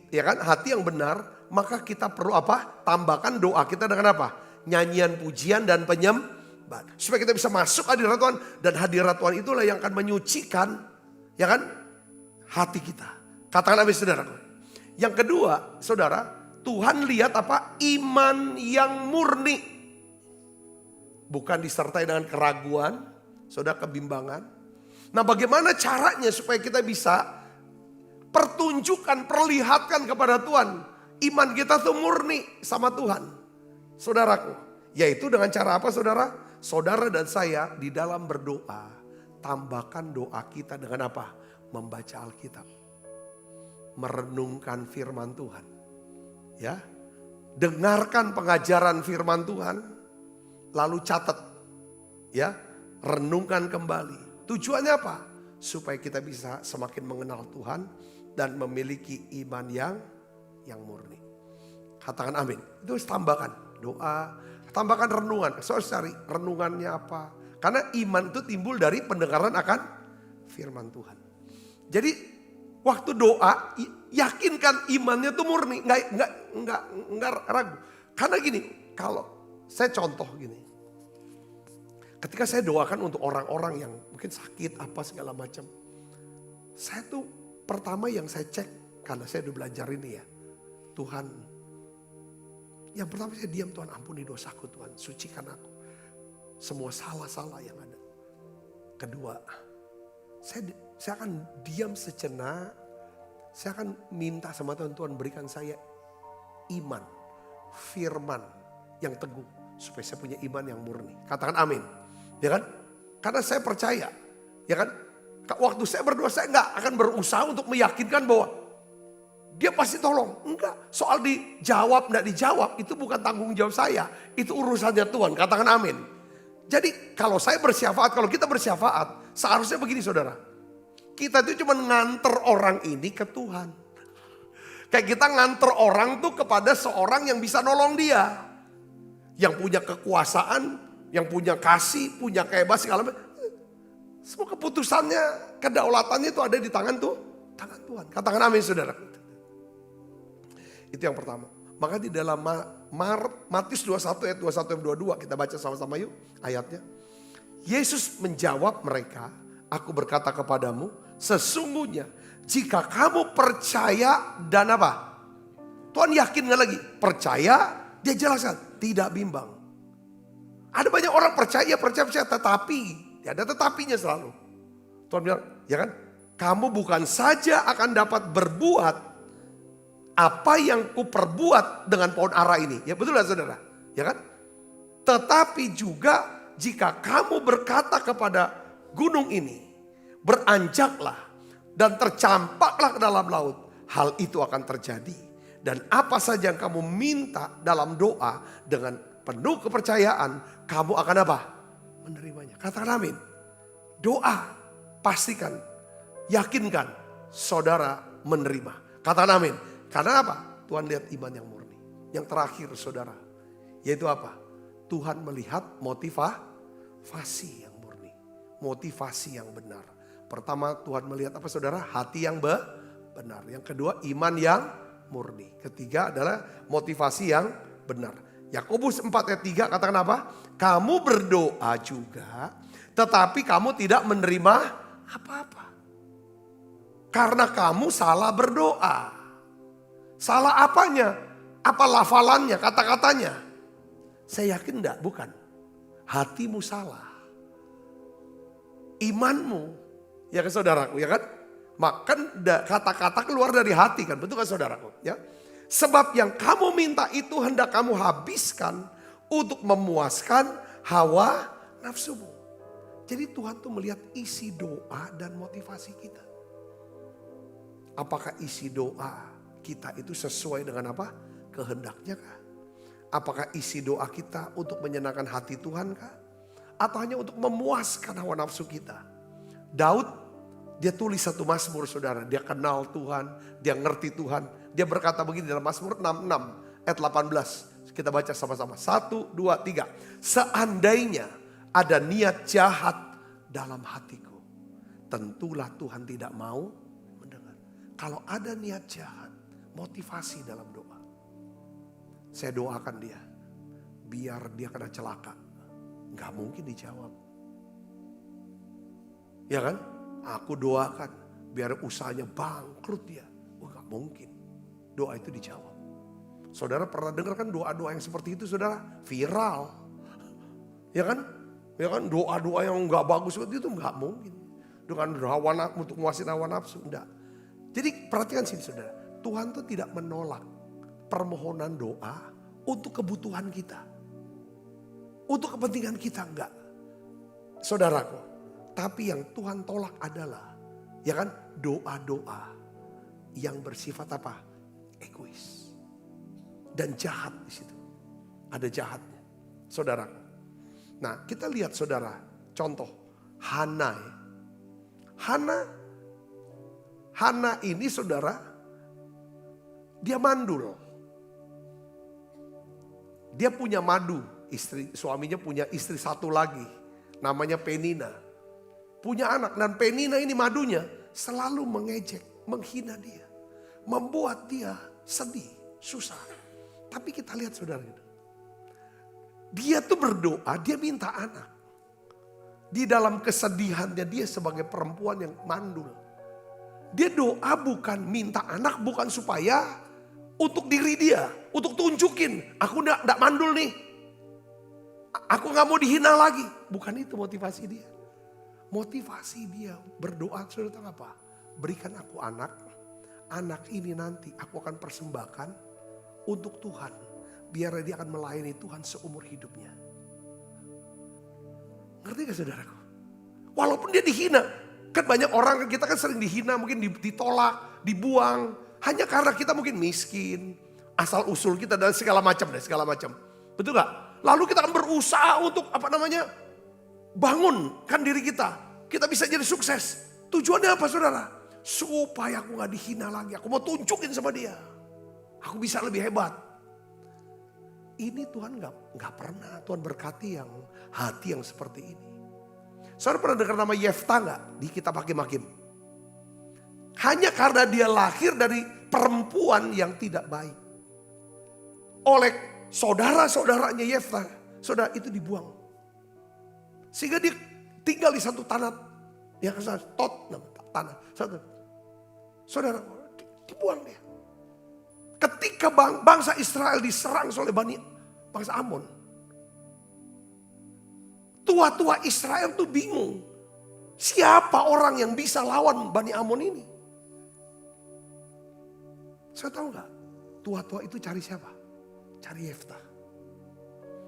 ya kan, hati yang benar, maka kita perlu apa? Tambahkan doa kita dengan apa? Nyanyian, pujian, dan penyembahan. Supaya kita bisa masuk hadirat Tuhan, dan hadirat Tuhan itulah yang akan menyucikan, ya kan, hati kita. Katakan amin saudara. Yang kedua, saudara, Tuhan lihat apa? Iman yang murni. Bukan disertai dengan keraguan, saudara, kebimbangan. Nah, bagaimana caranya supaya kita bisa pertunjukkan, perlihatkan kepada Tuhan iman kita tuh murni sama Tuhan, saudaraku? Yaitu dengan cara apa, saudara? Saudara dan saya di dalam berdoa, tambahkan doa kita dengan apa? Membaca Alkitab, merenungkan firman Tuhan, ya, dengarkan pengajaran firman Tuhan, lalu catat, ya, renungkan kembali. Tujuannya apa? Supaya kita bisa semakin mengenal Tuhan dan memiliki iman yang murni. Katakan amin. Itu harus tambahkan doa, tambahkan renungan. Soalnya cari renungannya apa? Karena iman itu timbul dari pendengaran akan firman Tuhan. Jadi waktu doa, yakinkan imannya itu murni, nggak ragu. Karena gini, kalau saya contoh gini, ketika saya doakan untuk orang-orang yang mungkin sakit apa segala macam, saya tuh pertama yang saya cek, karena saya udah belajar ini ya, Tuhan, yang pertama saya diam, Tuhan ampuni dosaku, Tuhan sucikan aku, semua salah-salah yang ada. Kedua, saya akan diam sejenak, saya akan minta sama Tuhan, Tuhan berikan saya iman, firman yang teguh, supaya saya punya iman yang murni. Katakan amin, ya kan? Karena saya percaya, ya kan? Waktu saya berdoa, saya nggak akan berusaha untuk meyakinkan bahwa dia pasti tolong. Enggak, soal dijawab nggak dijawab itu bukan tanggung jawab saya, itu urusannya Tuhan. Katakan amin. Jadi kalau saya bersyafaat, kalau kita bersyafaat, seharusnya begini saudara. Kita itu cuma nganter orang ini ke Tuhan. Kayak kita nganter orang tuh kepada seorang yang bisa nolong dia. Yang punya kekuasaan, yang punya kasih, punya kehebasan segala macam. Semua keputusannya, kedaulatannya itu ada di tangan Tuhan. Katakan amin saudara. Itu yang pertama. Maka di dalam Matius 21 ayat 21 dan 22 kita baca sama-sama yuk ayatnya. Yesus menjawab mereka, aku berkata kepadamu, sesungguhnya jika kamu percaya dan apa? Tuhan yakin gak lagi? Percaya, dia jelaskan, tidak bimbang. Ada banyak orang percaya, tetapi ada tetapinya selalu. Tuhan bilang, ya kan? Kamu bukan saja akan dapat berbuat apa yang kuperbuat dengan pohon ara ini. Ya betul lah saudara, ya kan? Tetapi juga jika kamu berkata kepada gunung ini, beranjaklah dan tercampaklah ke dalam laut, hal itu akan terjadi. Dan apa saja yang kamu minta dalam doa dengan penuh kepercayaan, kamu akan apa? Menerimanya. Katakan amin. Doa, pastikan, yakinkan saudara menerima. Katakan amin. Karena apa? Tuhan lihat iman yang murni. Yang terakhir saudara, yaitu apa? Tuhan melihat motivasi yang murni. Motivasi yang benar. Pertama Tuhan melihat apa saudara? Hati yang benar. Yang kedua iman yang murni. Ketiga adalah motivasi yang benar. Yakobus 4 ayat 3 katakan apa? Kamu berdoa juga, tetapi kamu tidak menerima apa-apa. Karena kamu salah berdoa. Salah apanya? Apa lafalannya, kata-katanya? Saya yakin enggak, bukan. Hatimu salah. Imanmu, ya kan saudaraku, ya kan? Maka kata-kata keluar dari hati kan, betul kan saudaraku? Ya. Sebab yang kamu minta itu hendak kamu habiskan untuk memuaskan hawa nafsumu. Jadi Tuhan tuh melihat isi doa dan motivasi kita. Apakah isi doa kita itu sesuai dengan apa? Kehendaknya kah? Apakah isi doa kita untuk menyenangkan hati Tuhan kah? Atau hanya untuk memuaskan hawa nafsu kita? Daud Dia tulis satu Mazmur saudara. Dia kenal Tuhan, dia ngerti Tuhan. Dia berkata begini dalam Mazmur 66 ayat 18. Kita baca sama-sama. 1, 2, 3. Seandainya ada niat jahat dalam hatiku, tentulah Tuhan tidak mau mendengar. Kalau ada niat jahat, motivasi dalam doa. Saya doakan dia, biar dia kena celaka. Gak mungkin dijawab. Ya kan? Aku doakan biar usahanya bangkrut dia. Gak mungkin. Doa itu dijawab. Saudara pernah dengar kan doa-doa yang seperti itu saudara? Viral. Ya kan? Ya kan? Doa-doa yang gak bagus seperti itu gak mungkin. Dengan hawa nafsu, untuk menguasai hawa nafsu. Enggak. Jadi perhatikan sini saudara. Tuhan tuh tidak menolak permohonan doa untuk kebutuhan kita. Untuk kepentingan kita enggak. Saudaraku. Tapi yang Tuhan tolak adalah, ya kan, doa-doa yang bersifat apa? Egois. Dan jahat di situ. Ada jahatnya. Saudara. Nah, kita lihat saudara, contoh Hana. Hana ini saudara, dia mandul. Dia punya madu, suaminya punya istri satu lagi, namanya Penina. Punya anak, dan Penina ini madunya selalu mengejek, menghina dia. Membuat dia sedih, susah. Tapi kita lihat saudara, dia tuh berdoa, dia minta anak. Di dalam kesedihannya dia sebagai perempuan yang mandul. Dia doa bukan minta anak, bukan supaya untuk diri dia. Untuk tunjukin, aku gak mandul nih. Aku gak mau dihina lagi. Bukan itu motivasi dia. Motivasi dia berdoa, saudara tahu apa? Berikan aku anak. Anak ini nanti aku akan persembahkan untuk Tuhan. Biar dia akan melayani Tuhan seumur hidupnya. Ngerti gak saudaraku? Walaupun dia dihina. Kan banyak orang, kita kan sering dihina, mungkin ditolak, dibuang. Hanya karena kita mungkin miskin. Asal usul kita dan segala macam. Betul gak? Lalu kita akan berusaha untuk bangunkan diri kita. Kita bisa jadi sukses. Tujuannya apa saudara? Supaya aku gak dihina lagi. Aku mau tunjukin sama dia. Aku bisa lebih hebat. Ini Tuhan gak pernah. Tuhan berkati yang hati yang seperti ini. Saudara pernah dengar nama Yefta gak? Di kitab Hakim-Hakim. Hanya karena dia lahir dari perempuan yang tidak baik. Oleh saudara-saudaranya Yefta. Saudara itu dibuang. Sehingga dia tinggal di satu tanah. Yang tanah. Saudara dibuang dia. Ketika bangsa Israel diserang oleh bangsa Amon. Tua-tua Israel tuh bingung. Siapa orang yang bisa lawan Bani Amon ini? Saya tahu gak? Tua-tua itu cari siapa? Cari Yefta.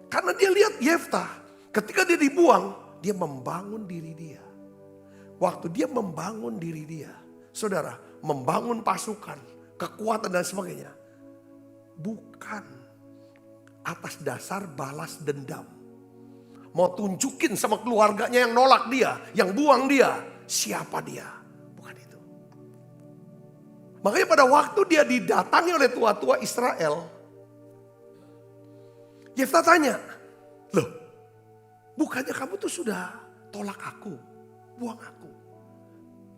Karena dia lihat Yefta. Ketika dia dibuang, dia membangun diri dia. Waktu dia membangun diri dia. Saudara, membangun pasukan, kekuatan dan sebagainya. Bukan atas dasar balas dendam. Mau tunjukin sama keluarganya yang nolak dia, yang buang dia. Siapa dia? Bukan itu. Makanya pada waktu dia didatangi oleh tua-tua Israel. Yefta tanya, loh bukannya kamu tuh sudah tolak aku, buang aku.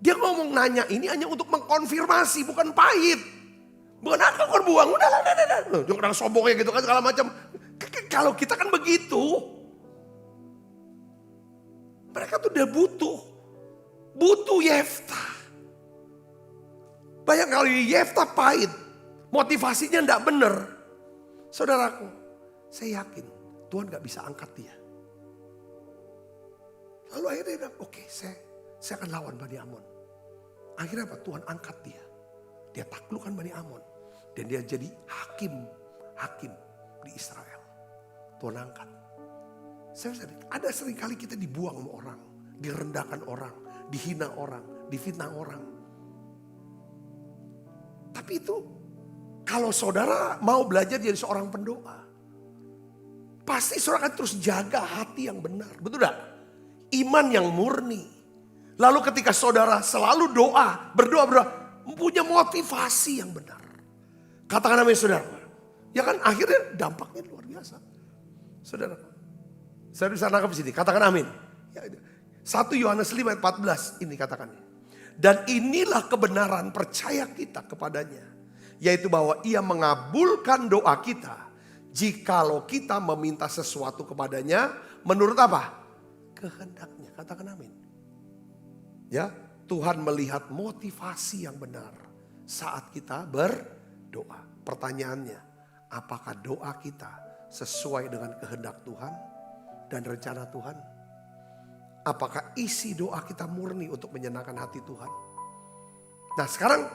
Dia ngomong nanya ini hanya untuk mengkonfirmasi, bukan pahit. Bukan aku kan buang, udah. Jangan sombongnya gitu kan segala macam. Kalau kita kan begitu. Mereka tuh udah butuh Yefta. Banyak kali Yefta pahit, motivasinya enggak benar. Saudaraku, saya yakin Tuhan gak bisa angkat dia. Lalu akhirnya dia bilang, oke, saya akan lawan Bani Amon. Akhirnya apa? Tuhan angkat dia. Dia taklukkan Bani Amon. Dan dia jadi hakim di Israel. Tuhan angkat. Ada sering kali kita dibuang sama orang. Direndahkan orang. Dihina orang. Difitnah orang. Tapi itu kalau saudara mau belajar jadi seorang pendoa. Pasti saudara akan terus jaga hati yang benar. Betul gak? Iman yang murni. Lalu ketika saudara selalu berdoa, punya motivasi yang benar. Katakan amin saudara. Ya kan akhirnya dampaknya luar biasa. Saudara, saya bisa nangkap di sini, katakan amin. Ya, 1 Yohanes 5 ayat 14 ini katakannya. Dan inilah kebenaran percaya kita kepadanya. Yaitu bahwa ia mengabulkan doa kita. Jikalau kita meminta sesuatu kepadanya menurut apa? Kehendaknya, katakan amin. Ya, Tuhan melihat motivasi yang benar saat kita berdoa. Pertanyaannya, apakah doa kita sesuai dengan kehendak Tuhan dan rencana Tuhan? Apakah isi doa kita murni untuk menyenangkan hati Tuhan? Nah sekarang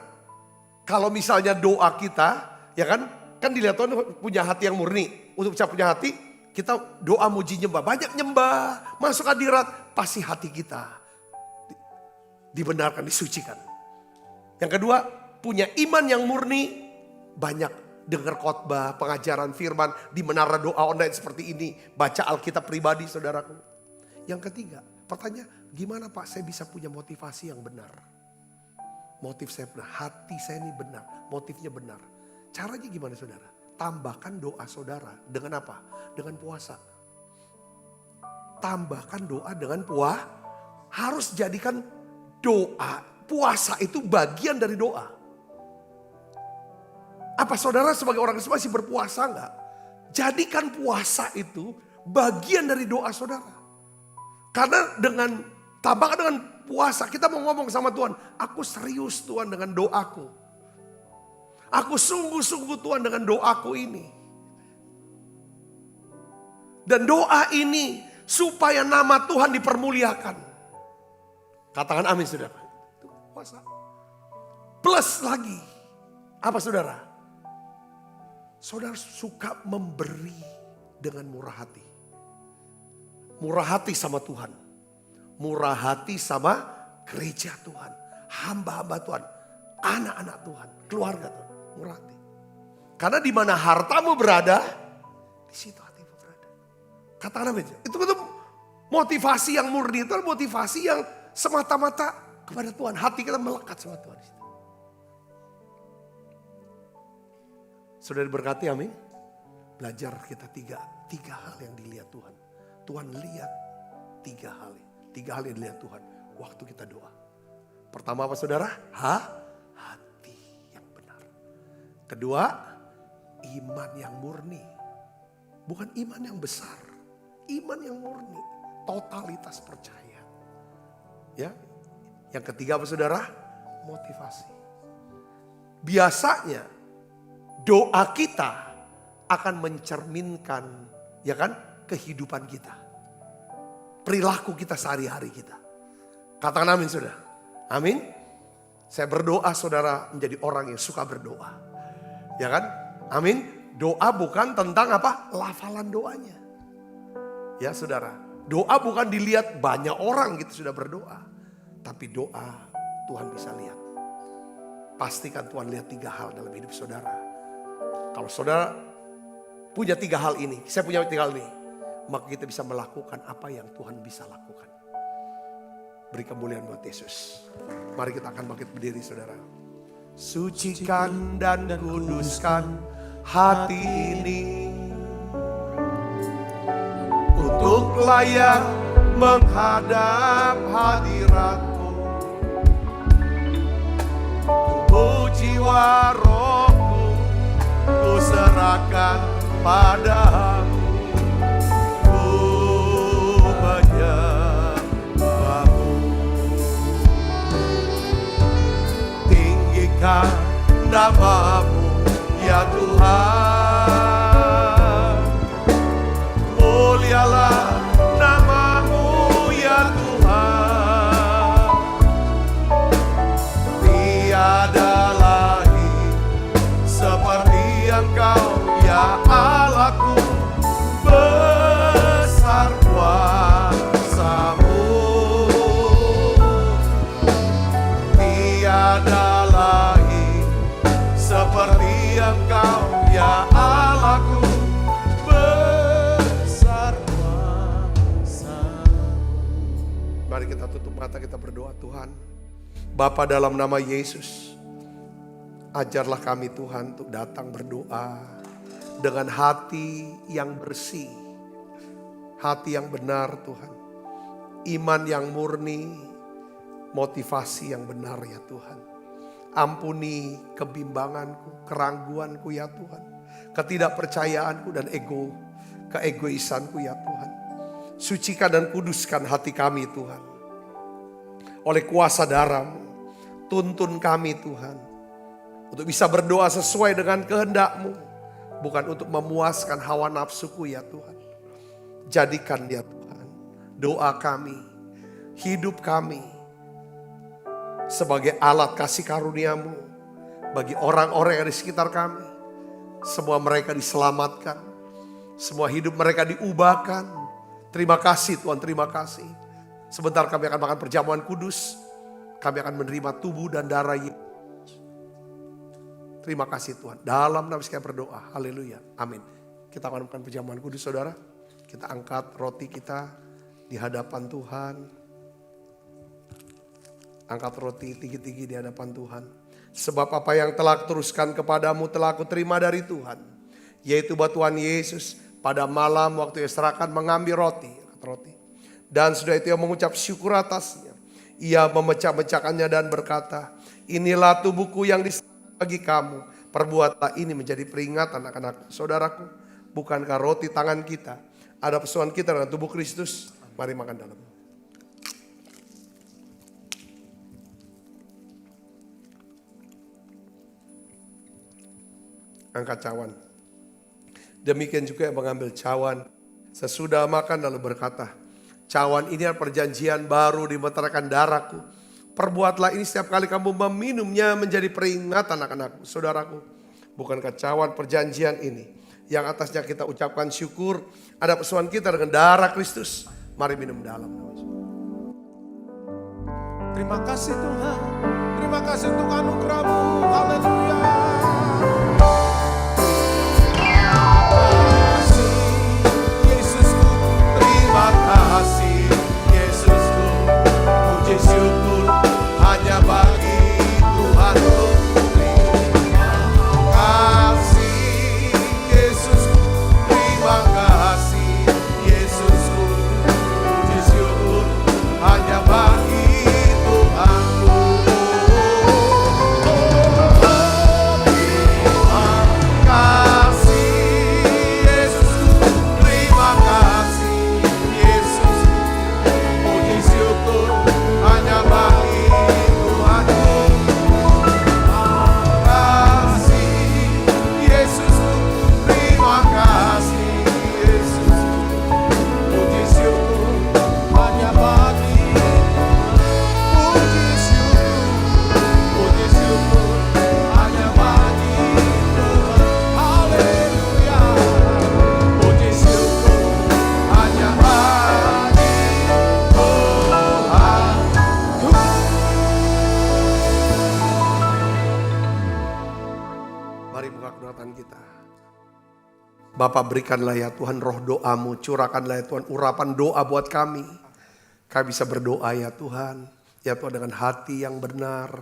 kalau misalnya doa kita, ya kan dilihat Tuhan punya hati yang murni. Untuk bisa punya hati, kita doa muji nyembah. Banyak nyembah, masuk hadirat, pasti hati kita dibenarkan, disucikan. Yang kedua, punya iman yang murni, banyak dengar khotbah, pengajaran firman di menara doa online seperti ini, baca Alkitab pribadi saudaraku. Yang ketiga, pertanyaan, gimana Pak saya bisa punya motivasi yang benar? Motif saya benar, hati saya ini benar, motifnya benar. Caranya gimana saudara? Tambahkan doa saudara dengan apa? Dengan puasa. Tambahkan doa dengan puasa. Harus jadikan doa, puasa itu bagian dari doa. Apa saudara sebagai orang Kristen masih berpuasa enggak? Jadikan puasa itu bagian dari doa saudara. Karena tambahkan dengan puasa, kita mau ngomong sama Tuhan, aku serius Tuhan dengan doaku. Aku sungguh-sungguh Tuhan dengan doaku ini. Dan doa ini supaya nama Tuhan dipermuliakan. Katakan amin saudara. Itu puasa. Plus lagi, apa saudara? Saudara suka memberi dengan murah hati. Murah hati sama Tuhan. Murah hati sama gereja Tuhan. Hamba-hamba Tuhan. Anak-anak Tuhan. Keluarga Tuhan. Murah hati. Karena di mana hartamu berada, di situ hatimu berada. Katakan amin. Itu motivasi yang murni. Itu motivasi yang semata-mata kepada Tuhan. Hati kita melekat sama Tuhan. Sudah diberkati amin. Belajar kita tiga hal yang dilihat Tuhan. Tuhan lihat 3 hal. 3 hal yang dilihat Tuhan waktu kita doa. Pertama apa saudara? Hati yang benar. Kedua, iman yang murni. Bukan iman yang besar. Iman yang murni. Totalitas percaya. Ya. Yang ketiga apa saudara? Motivasi. Biasanya doa kita akan mencerminkan, ya kan, kehidupan kita. Perilaku kita sehari-hari kita. Katakan amin saudara. Amin. Saya berdoa saudara menjadi orang yang suka berdoa. Ya kan? Amin. Doa bukan tentang apa? Lafalan doanya. Ya saudara. Doa bukan dilihat banyak orang gitu sudah berdoa. Tapi doa Tuhan bisa lihat. Pastikan Tuhan lihat 3 hal dalam hidup saudara. Kalau saudara punya 3 hal ini, saya punya 3 hal ini, maka kita bisa melakukan apa yang Tuhan bisa lakukan. Beri kemuliaan buat Yesus. Mari kita akan bangkit berdiri saudara. Sucikan dan kuduskan hati ini untuk layak menghadap hadirat-Mu. Tubuh jiwa rohku ku serahkan padamu. Namamu ya Tuhan, mulialah namamu ya Tuhan. Tiada lagi seperti Engkau ya Allahku, Mari kita tutup mata, kita berdoa. Tuhan, Bapa, dalam nama Yesus, ajarlah kami Tuhan untuk datang berdoa dengan hati yang bersih, hati yang benar Tuhan, iman yang murni, motivasi yang benar ya Tuhan. Ampuni kebimbanganku, keraguanku ya Tuhan, ketidakpercayaanku dan keegoisanku ya Tuhan. Sucikan dan kuduskan hati kami Tuhan. Oleh kuasa darah-Mu, tuntun kami Tuhan untuk bisa berdoa sesuai dengan kehendak-Mu, bukan untuk memuaskan hawa nafsuku ya Tuhan. Jadikan ya Tuhan doa kami, hidup kami sebagai alat kasih karunia-Mu bagi orang-orang yang di sekitar kami. Semua mereka diselamatkan, semua hidup mereka diubahkan. Terima kasih Tuhan, terima kasih. Sebentar kami akan makan perjamuan kudus. Kami akan menerima tubuh dan darah Yesus. Terima kasih Tuhan. Dalam nama Yesus kami berdoa. Haleluya. Amin. Kita akan makan perjamuan kudus saudara. Kita angkat roti kita di hadapan Tuhan. Angkat roti tinggi-tinggi di hadapan Tuhan. Sebab apa yang telah teruskan kepadamu telah aku terima dari Tuhan. Yaitu bahwa Tuhan Yesus pada malam waktu ia serahkan mengambil roti. Dan sudah itu ia mengucap syukur atasnya. Ia memecah-mecahkannya dan berkata, inilah tubuhku yang diserahkan bagi kamu. Perbuatlah ini menjadi peringatan anak-anak saudaraku. Bukankah roti tangan kita ada persoalan kita dengan tubuh Kristus? Mari makan dalam. Angkat cawan. Demikian juga yang mengambil cawan sesudah makan lalu berkata, cawan ini adalah perjanjian baru dimeteraikan darahku. Perbuatlah ini setiap kali kamu meminumnya menjadi peringatan anak-anakku, saudaraku. Bukankah cawan perjanjian ini yang atasnya kita ucapkan syukur ada persoalan kita dengan darah Kristus. Mari minum dalam. Terima kasih Tuhan, terima kasih untuk anugerah-Mu. Haleluya. Terima kasih Yesusku, puji syukur hanya bagi Tuhanku. Terima kasih Yesusku, terima kasih Yesusku, puji syukur hanya bagi Tuhanku. Bapak berikanlah ya Tuhan roh doa-Mu, curahkanlah ya Tuhan urapan doa buat kami. Kami bisa berdoa ya Tuhan. Ya Tuhan dengan hati yang benar.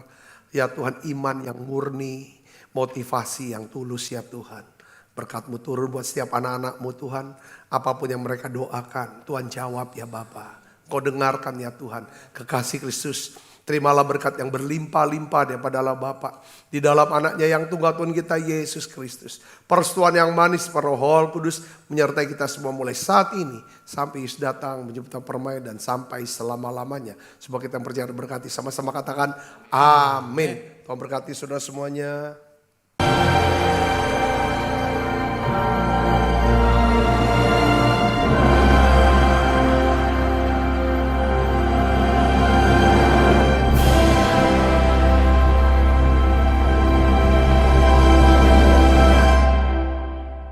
Ya Tuhan iman yang murni. Motivasi yang tulus ya Tuhan. Berkat-Mu turun buat setiap anak-anak-Mu Tuhan. Apapun yang mereka doakan Tuhan jawab ya Bapa. Kau dengarkan ya Tuhan. Kekasih Kristus. Terimalah berkat yang berlimpah-limpah daripada Allah Bapa. Di dalam anaknya yang tunggal Tuhan kita Yesus Kristus. Persetujuan yang manis per Roh Kudus menyertai kita semua mulai saat ini. Sampai Yesus datang menjemput permainan dan sampai selama-lamanya. Semoga kita percaya berkati sama-sama katakan amin. Tuhan berkati saudara semuanya.